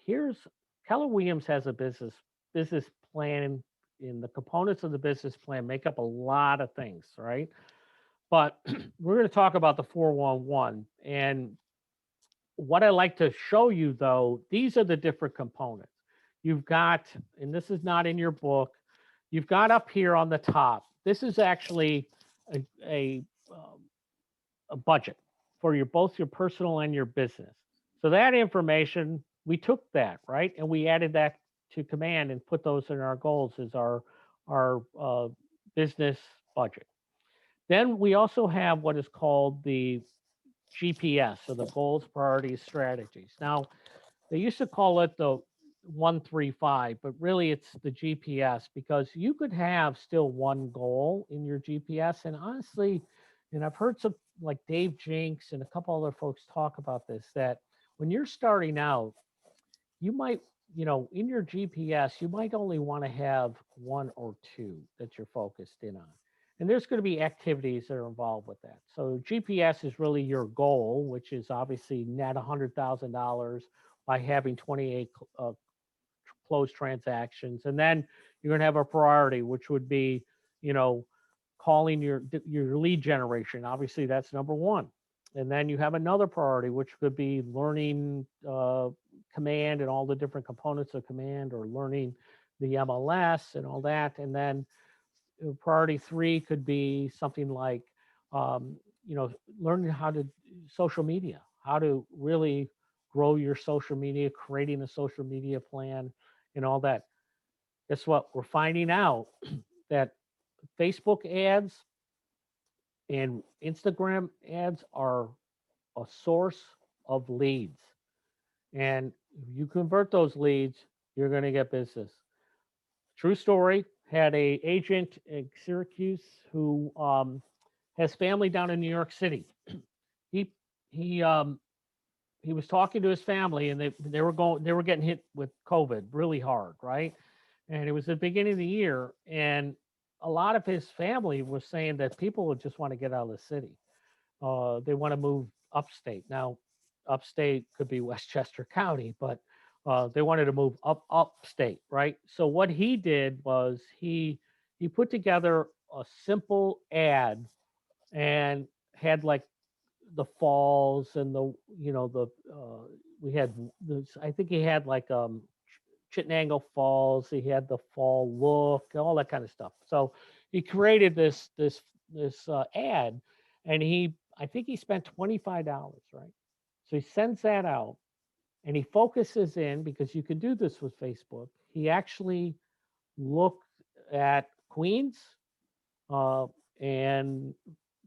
here's Keller Williams has a business plan, and the components of the business plan make up a lot of things, right? But we're going to talk about the 411. And what I like to show you, though, these are the different components. You've got, and this is not in your book, you've got up here on the top, this is actually a budget for both your personal and your business. So that information, we took that, right? And we added that to command and put those in our goals as our business budget. Then we also have what is called the GPS, or the goals, priorities, strategies. Now, they used to call it the 135, but really it's the GPS, because you could have still one goal in your GPS. And honestly, and I've heard some like Dave Jinks and a couple other folks talk about this, that when you're starting out, you might, in your GPS, you might only want to have one or two that you're focused in on. And there's going to be activities that are involved with that. So GPS is really your goal, which is obviously net $100,000 by having 28 closed transactions. And then you're going to have a priority, which would be, calling your lead generation. Obviously, that's number one. And then you have another priority, which could be learning command and all the different components of command, or learning the MLS and all that. And then priority 3 could be something like, learning how to social media, how to really grow your social media, creating a social media plan and all that. Guess what? We're finding out that Facebook ads and Instagram ads are a source of leads. And if you convert those leads, you're going to get business. True story, had a agent in Syracuse who has family down in New York City. He was talking to his family, and they were getting hit with COVID really hard, right? And it was the beginning of the year, and a lot of his family was saying that people would just want to get out of the city. They want to move upstate. Now, upstate could be Westchester County, but they wanted to move upstate, right? So what he did was he put together a simple ad and had like the falls and we had this, I think he had like Chittenango Falls, he had the fall look, all that kind of stuff. So he created this ad, and I think he spent $25, right? So he sends that out and he focuses in, because you can do this with Facebook. He actually looked at Queens uh, and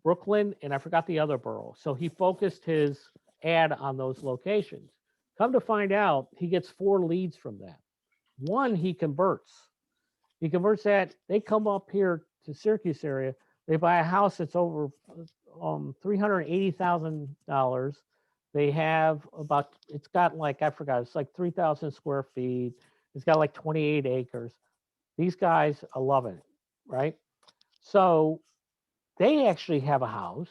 Brooklyn, and I forgot the other borough. So he focused his ad on those locations. Come to find out, he gets 4 leads from that. One, he converts. He converts that. They come up here to Syracuse area. They buy a house that's over $380,000. They have about, it's got like, I forgot, it's like 3,000 square feet. It's got like 28 acres. These guys are loving it, right? So they actually have a house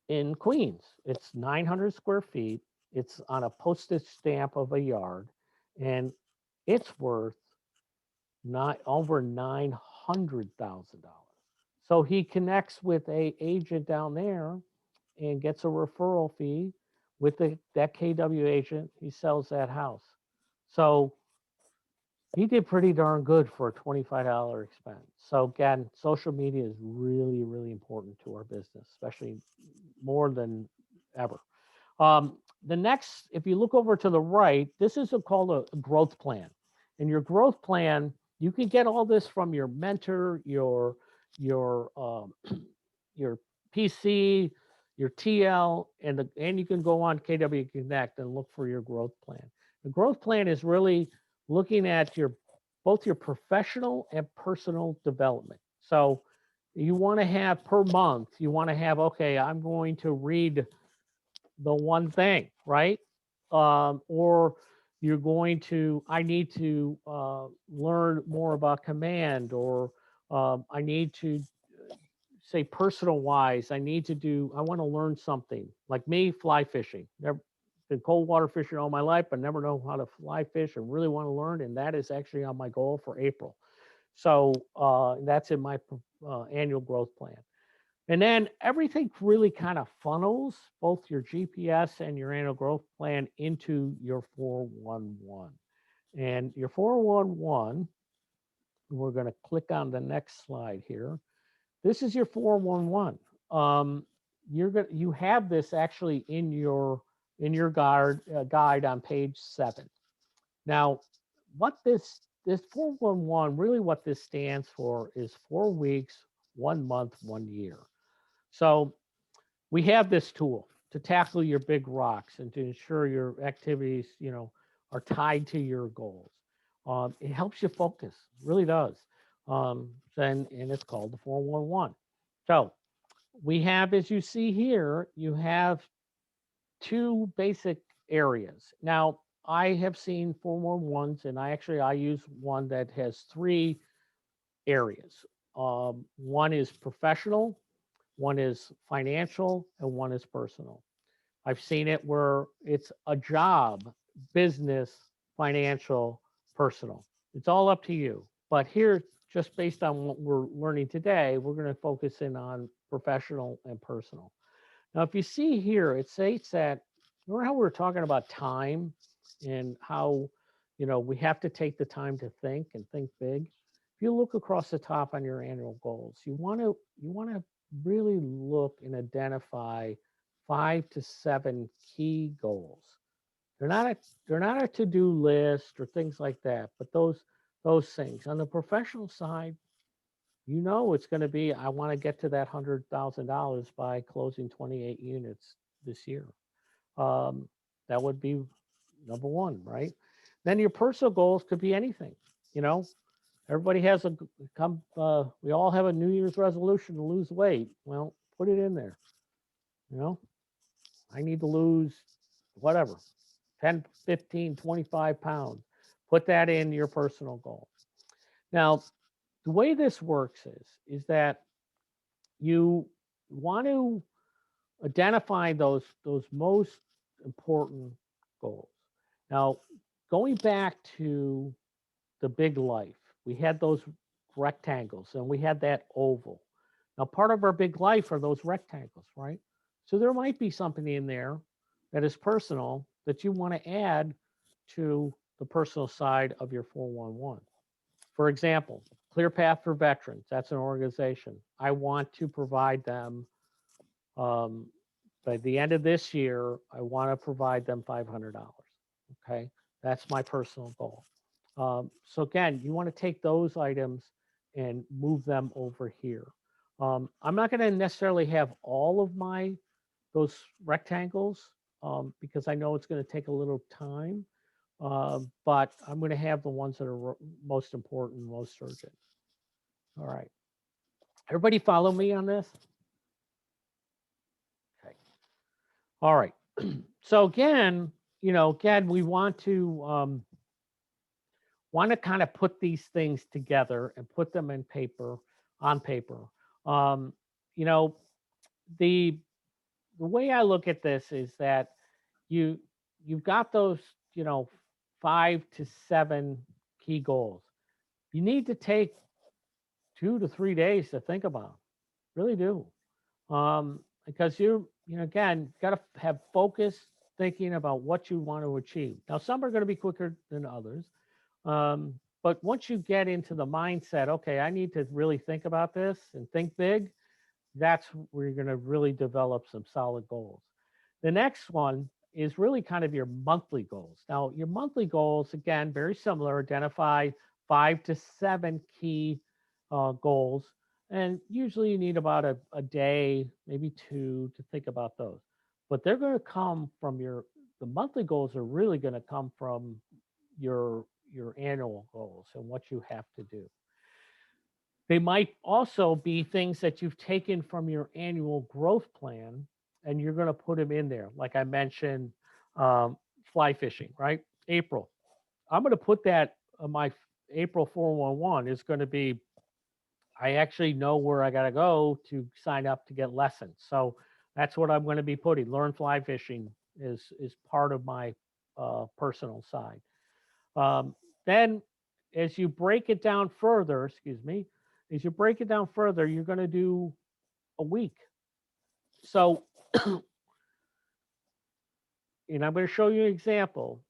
in Queens. It's 900 square feet. It's on a postage stamp of a yard, and it's worth not over $900,000. So he connects with a agent down there and gets a referral fee with that KW agent. He sells that house. So he did pretty darn good for a $25 expense. So again, social media is really, really important to our business, especially more than ever. The next, if you look over to the right, this is called a growth plan. And your growth plan, you can get all this from your mentor, your your PC, your TL, and you can go on KW Connect and look for your growth plan. The growth plan is really looking at both your professional and personal development. So you want to have per month, you want to have, okay, I'm going to read the one thing, right? Or you're going to, I need to learn more about command, or I need to say personal wise, I want to learn something. Like me, fly fishing. Never been cold water fishing all my life, but never know how to fly fish and really want to learn. And that is actually on my goal for April. So that's in my annual growth plan. And then everything really kind of funnels both your GPS and your annual growth plan into your 411. And your 411, we're going to click on the next slide here. This is your 411. You have this actually in your guide on page 7. Now, what this 411, really what this stands for is 4 weeks, 1 month, 1 year. So we have this tool to tackle your big rocks and to ensure your activities, are tied to your goals. It helps you focus, really does. And it's called the 411. So we have, as you see here, you have 2 basic areas. Now, I have seen 411s, and I use one that has 3 areas. One is professional, one is financial, and one is personal. I've seen it where it's a job, business, financial, personal. It's all up to you. But here, just based on what we're learning today, we're going to focus in on professional and personal. Now, if you see here, it states that, remember how we were talking about time and how, we have to take the time to think and think big. If you look across the top on your annual goals, you want to really look and identify 5 to 7 key goals. They're not a to-do list or things like that, but those things. On the professional side, it's going to be, I want to get to that $100,000 by closing 28 units this year. That would be number 1, right? Then your personal goals could be anything. Everybody has we all have a New Year's resolution to lose weight. Well, put it in there. I need to lose whatever, 10, 15, 25 pounds. Put that in your personal goal. Now, the way this works is that you want to identify those most important goals. Now, going back to the big life, we had those rectangles and we had that oval. Now, part of our big life are those rectangles, right? So there might be something in there that is personal that you want to add to the personal side of your 411. For example, Clear Path for Veterans, that's an organization. I want to provide them by the end of this year, I want to provide them $500. Okay, that's my personal goal. So again, you want to take those items and move them over here. I'm not going to necessarily have all of those rectangles because I know it's going to take a little time, but I'm going to have the ones that are most important, most urgent. All right. Everybody follow me on this? Okay. All right. So again, we want to kind of put these things together and put them on paper. You know, the way I look at this is that you've got those, 5 to 7 key goals. You need to take 2 to 3 days to think about. Really do. Because again, got to have focus thinking about what you want to achieve. Now, some are going to be quicker than others. But once you get into the mindset, okay, I need to really think about this and think big, that's where you're going to really develop some solid goals. The next one is really kind of your monthly goals. Now, your monthly goals, again, very similar, identify 5 to 7 key goals. And usually you need about a day, maybe 2 to think about those. But they're going to come from the monthly goals are really going to come from your annual goals and what you have to do. They might also be things that you've taken from your annual growth plan and you're going to put them in there. Like I mentioned, fly fishing, right? April. I'm going to put that on my April 411 is going to be, I actually know where I got to go to sign up to get lessons. So that's what I'm going to be putting. Learn fly fishing is part of my personal side. Then as you break it down further, as you break it down further, you're going to do a week. So, and I'm going to show you an example,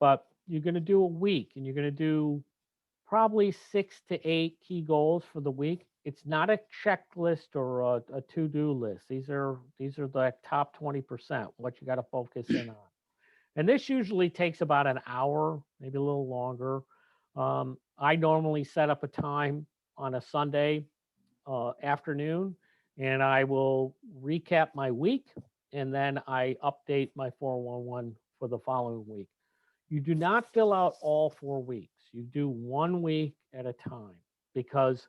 but you're going to do a week and you're going to do probably 6 to 8 key goals for the week. It's not a checklist or a to-do list. These are the top 20%, what you got to focus in on. And this usually takes about an hour, maybe a little longer. I normally set up a time on a Sunday afternoon, and I will recap my week, and then I update my 411 for the following week. You do not fill out all 4 weeks. You do 1 week at a time because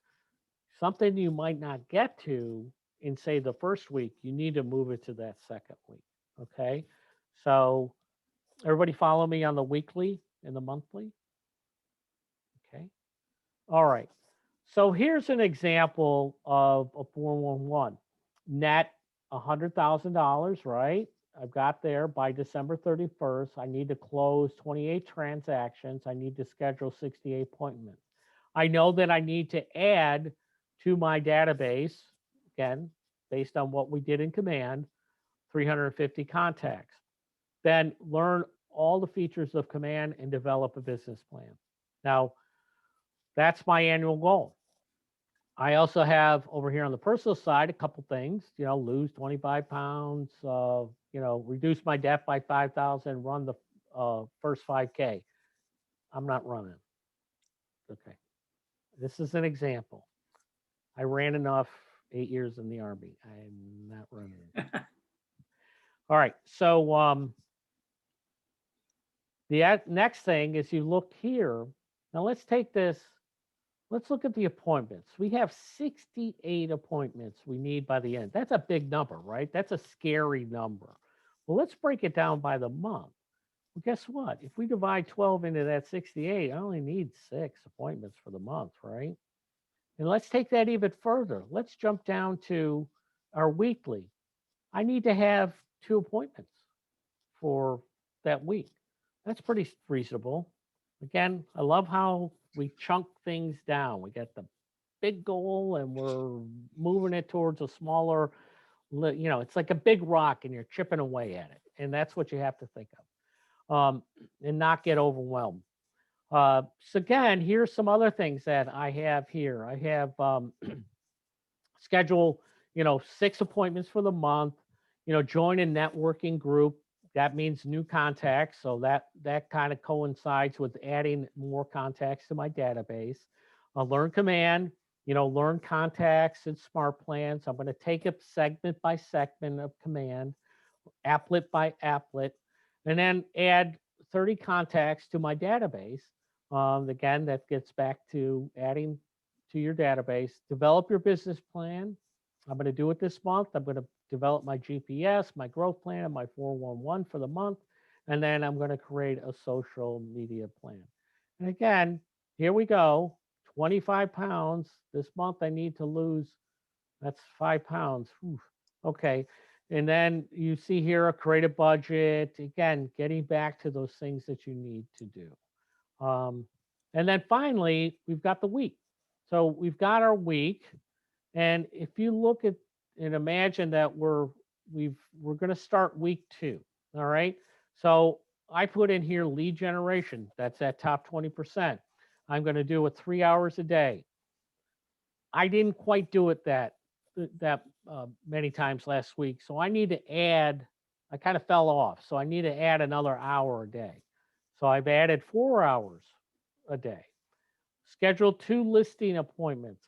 something you might not get to in, say, the first week, you need to move it to that second week. Okay. So, everybody follow me on the weekly and the monthly? Okay. All right. So here's an example of a 411. Net $100,000, right? I've got there by December 31st. I need to close 28 transactions. I need to schedule 68 appointments. I know that I need to add to my database, again, based on what we did in Command, 350 contacts. Then learn all the features of Command and develop a business plan. Now, that's my annual goal. I also have over here on the personal side a couple things, lose 25 pounds, reduce my debt by 5,000, run the first 5K. I'm not running. Okay. This is an example. I ran enough 8 years in the Army. I'm not running. All right. So the next thing is you look here. Now let's take this. Let's look at the appointments. We have 68 appointments we need by the end. That's a big number, right? That's a scary number. Well, let's break it down by the month. Well, guess what? If we divide 12 into that 68, I only need 6 appointments for the month, right? And let's take that even further. Let's jump down to our weekly. I need to have 2 appointments for that week. That's pretty reasonable. Again, I love how we chunk things down. We got the big goal and we're moving it towards a smaller, it's like a big rock and you're chipping away at it. And that's what you have to think of and not get overwhelmed. So again, here's some other things that I have here. I have schedule, 6 appointments for the month. join a networking group. That means new contacts. So that kind of coincides with adding more contacts to my database. Learn command, learn contacts and smart plans. I'm going to take a segment by segment of command, applet by applet, and then add 30 contacts to my database. Again, that gets back to adding to your database. Develop your business plan. I'm going to do it this month. I'm going to develop my GPS, my growth plan, and my 411 for the month. And then I'm going to create a social media plan. And again, here we go. 25 pounds. This month I need to lose. That's 5 pounds. Whew. Okay. And then you see here a create a budget. Again, getting back to those things that you need to do. And then finally, we've got the week. So we've got our week. And if you look at and imagine that we're going to start week 2. All right. So I put in here lead generation. That's that top 20%. I'm going to do it 3 hours a day. I didn't quite do it that many times last week. So I need to add, I kind of fell off. So I need to add another hour a day. So I've added 4 hours a day. Schedule 2 listing appointments.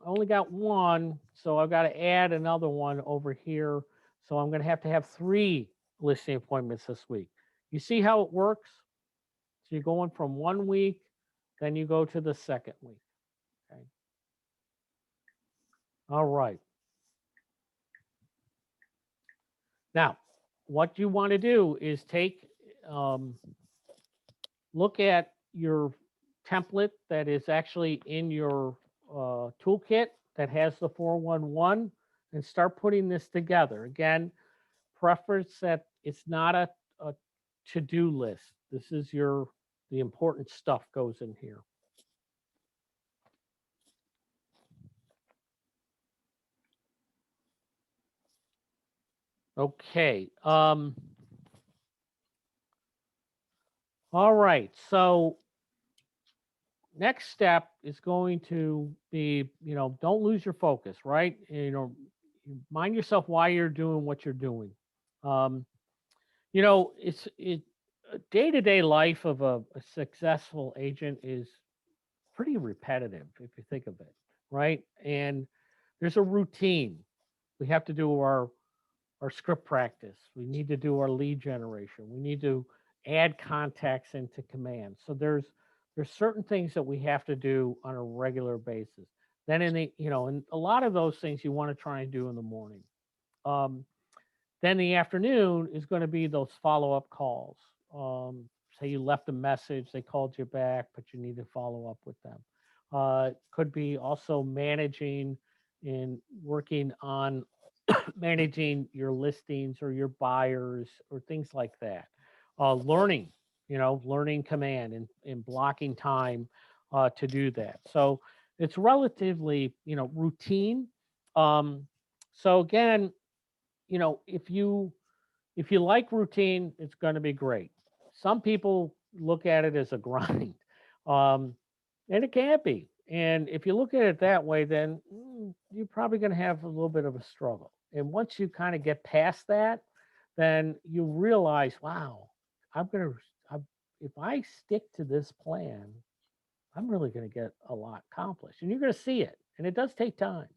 I only got 1, so I've got to add another one over here. So I'm going to have 3 listing appointments this week. You see how it works? So you're going from 1 week, then you go to the second week. Okay. All right. Now, what you want to do is take, look at your template that is actually in your toolkit that has the 411 and start putting this together. Again, preference that it's not a to-do list. This is the important stuff goes in here. Okay. All right. So next step is going to be, don't lose your focus, right? Mind yourself why you're doing what you're doing. It's day-to-day life of a successful agent is pretty repetitive if you think of it, right? And there's a routine. We have to do our script practice. We need to do our lead generation. We need to add contacts into command. So there's certain things that we have to do on a regular basis. Then and a lot of those things you want to try and do in the morning. Then the afternoon is going to be those follow-up calls. Say you left a message, they called you back, but you need to follow up with them. Could be also managing and working on managing your listings or your buyers or things like that. Learning command and blocking time to do that. So it's relatively, routine. So again, if you like routine, it's going to be great. Some people look at it as a grind, and it can be. And if you look at it that way, then you're probably going to have a little bit of a struggle. And once you kind of get past that, then you realize, wow, if I stick to this plan, I'm really going to get a lot accomplished. And you're going to see it. And it does take time.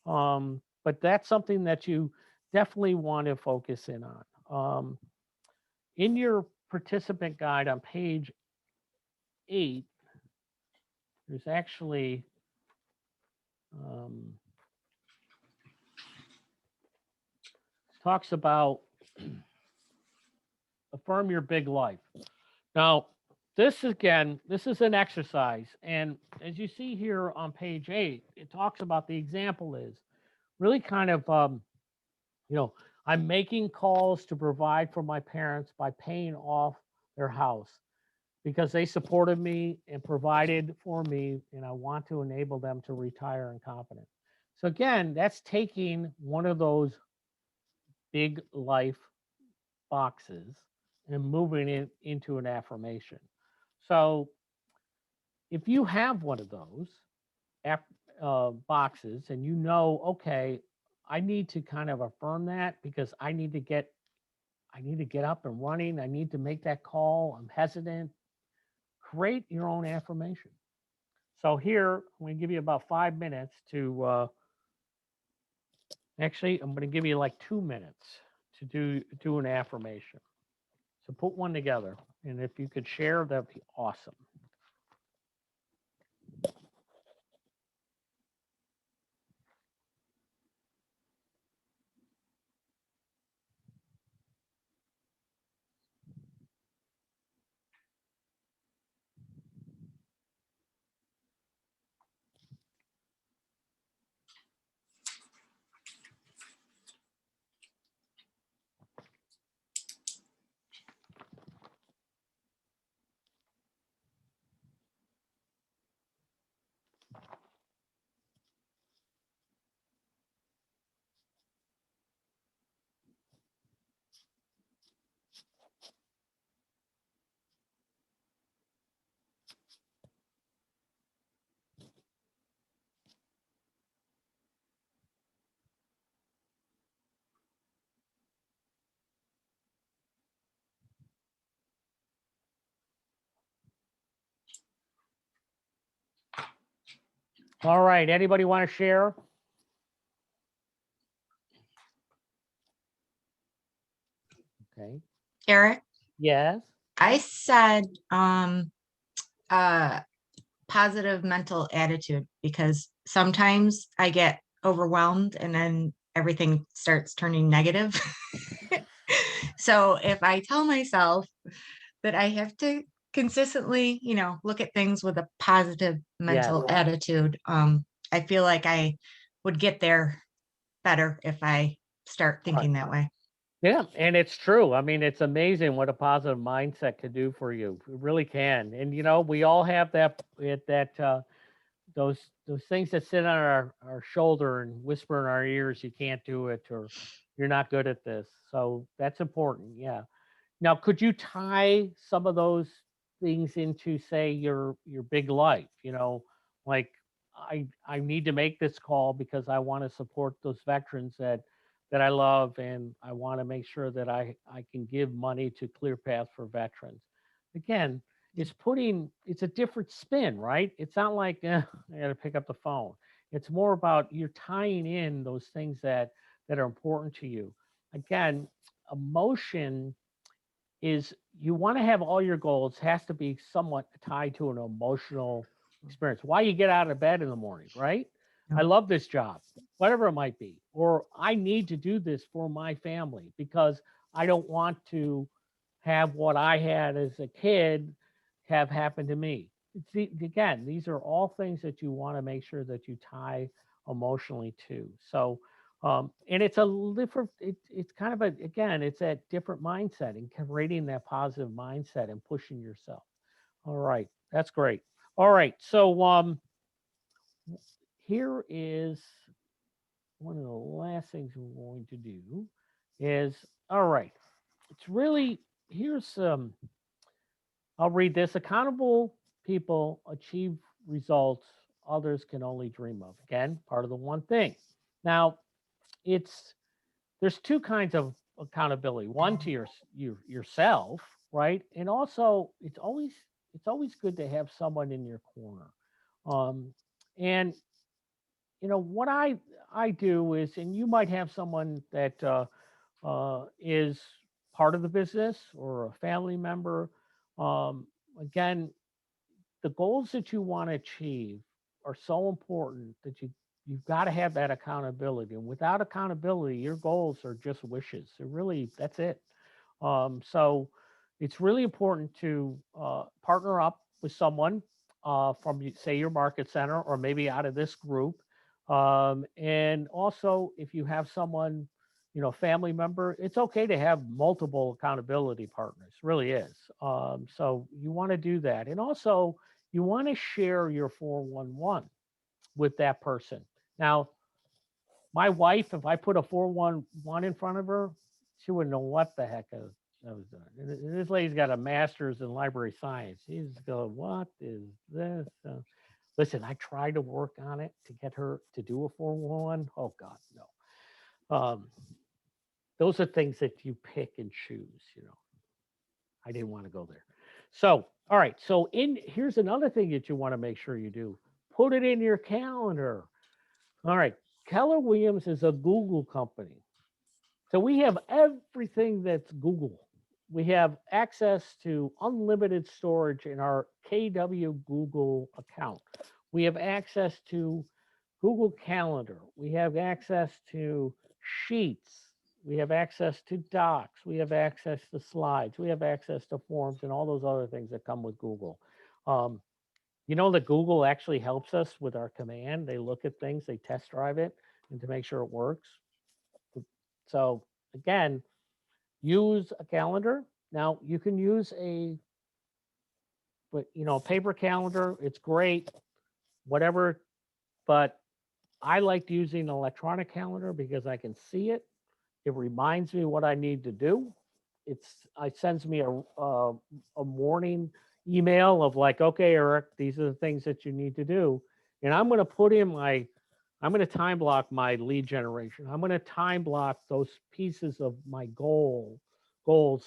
But that's something that you definitely want to focus in on. In your participant guide on page 8, there's actually talks about affirm your big life. Now, this is an exercise. And as you see here on page 8, it talks about the example is really kind of, I'm making calls to provide for my parents by paying off their house because they supported me and provided for me, and I want to enable them to retire in confidence. So again, that's taking one of those big life boxes and moving it into an affirmation. So if you have one of those boxes and okay, I need to kind of affirm that because I need to get up and running. I need to make that call. I'm hesitant. Create your own affirmation. So here, I'm going to give you about 5 minutes to, actually, I'm going to give you like 2 minutes to do an affirmation. So put one together. And if you could share, that'd be awesome. All right. Anybody want to share? Okay. Eric, Yes. I said positive mental attitude because sometimes I get overwhelmed and then everything starts turning negative. So if I tell myself that I have to consistently, look at things with a positive mental attitude, I feel like I would get there better if I start thinking that way. Yeah, and it's true. I mean, it's amazing what a positive mindset can do for you. It really can. And we all have those things that sit on our shoulder and whisper in our ears, you can't do it, or you're not good at this. So that's important. Yeah. Now, could you tie some of those things into, say, your big life? Like I need to make this call because I want to support those veterans that I love, and I want to make sure that I can give money to Clear Path for veterans. Again, it's a different spin, right? It's not like I got to pick up the phone. It's more about you're tying in those things that are important to you. Again, emotion is you want to have all your goals has to be somewhat tied to an emotional experience. Why you get out of bed in the morning, right? I love this job, whatever it might be, or I need to do this for my family because I don't want to have what I had as a kid have happened to me. Again, these are all things that you want to make sure that you tie emotionally to. So and it's a different, it's kind of again, it's that different mindset and creating that positive mindset and pushing yourself. All right. That's great. All right. So here is one of the last things we're going to do is, all right. It's really, here's, I'll read this. Accountable people achieve results others can only dream of. Again, part of the one thing. Now, it's there's two kinds of accountability. One to yourself, right? And also it's always good to have someone in your corner. Um, and what I do is, and you might have someone that is part of the business or a family member. Again, the goals that you want to achieve are so important that you've got to have that accountability. And without accountability, your goals are just wishes. They're really that's it. So it's really important to partner up with someone from say your market center or maybe out of this group. And also, if you have someone, family member, it's okay to have multiple accountability partners. Really is. So you want to do that, and also you want to share your 411 with that person. Now, my wife, if I put a 411 in front of her, she wouldn't know what the heck I was doing. And this lady's got a master's in library science. She's going, what is this? Listen, I tried to work on it to get her to do a 411. Oh, God, no. Those are things that you pick and choose, you know. I didn't want to go there. So, all right. So here's another thing that you want to make sure you do. Put it in your calendar. All right. Keller Williams is a Google company. So we have everything that's Google. We have access to unlimited storage in our KW Google account. We have access to Google Calendar. We have access to Sheets. We have access to Docs. We have access to Slides. We have access to Forms and all those other things that come with Google. You know that Google actually helps us with our command. They look at things, they test drive it, and to make sure it works. So again, use a calendar. Now you can use a paper calendar. It's great, whatever. But I like using an electronic calendar because I can see it. It reminds me what I need to do. It sends me a morning email of like, okay, Eric, these are the things that you need to do. And I'm going to put in I'm going to time block my lead generation. I'm going to time block those pieces of my goals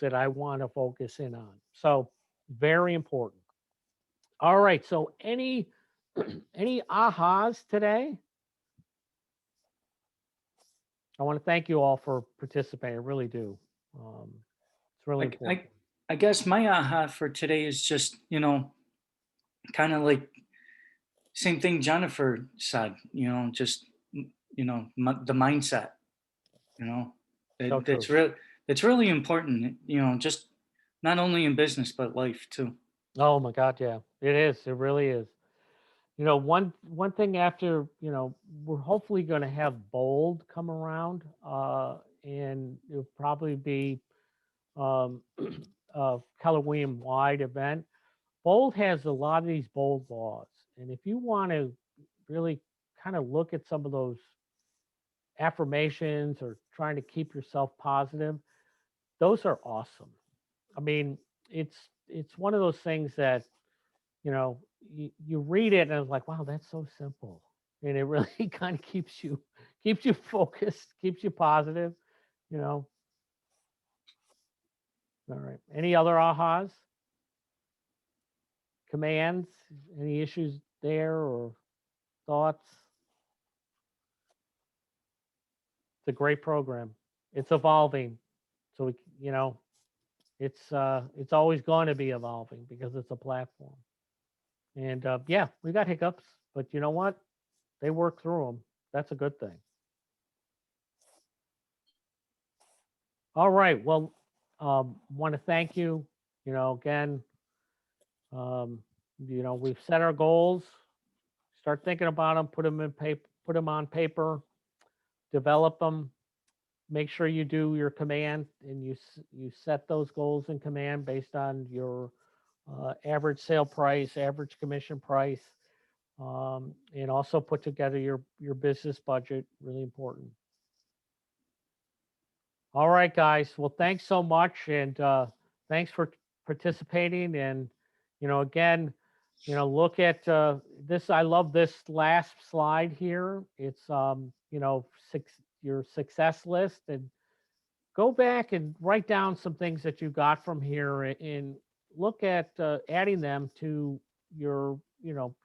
that I want to focus in on. So very important. All right. So any ahas today? I want to thank you all for participating. I really do. It's really important. I guess my aha for today is just, kind of like same thing Jennifer said, just, the mindset, So true. that's really important, just not only in business, but life too. Oh my God, yeah, it is. It really is. One thing after, we're hopefully going to have Bold come around, and it'll probably be a Keller Williams wide event. Bold has a lot of these Bold laws, and if you want to really kind of look at some of those affirmations or trying to keep yourself positive, those are awesome. I mean, it's one of those things that you read it and it's like, wow, that's so simple, and it really kind of keeps you focused, keeps you positive. All right. Any other ahas? Commands? Any issues there or thoughts? It's a great program. It's evolving, so it's always going to be evolving because it's a platform. And yeah, we got hiccups, but you know what? They work through them. That's a good thing. All right. Well, want to thank you. Again, we've set our goals. Start thinking about them. Put them in paper. Put them on paper. Develop them. Make sure you do your command and you set those goals in command based on your average sale price, average commission price, and also put together your business budget. Really important. All right, guys. Well, thanks so much, and thanks for participating. And again, look at this. I love this last slide here. It's your success list, and go back and write down some things that you got from here, and look at adding them to your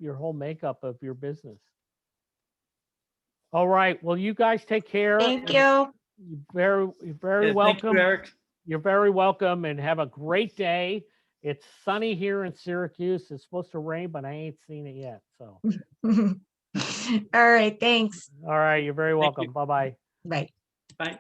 whole makeup of your business. All right. Well, you guys take care. Thank you. You're very welcome. Thank you, Eric. You're very welcome, and have a great day. It's sunny here in Syracuse. It's supposed to rain, but I ain't seen it yet. So. All right. Thanks. All right. You're very Thank welcome. you. Bye-bye. Bye. Bye.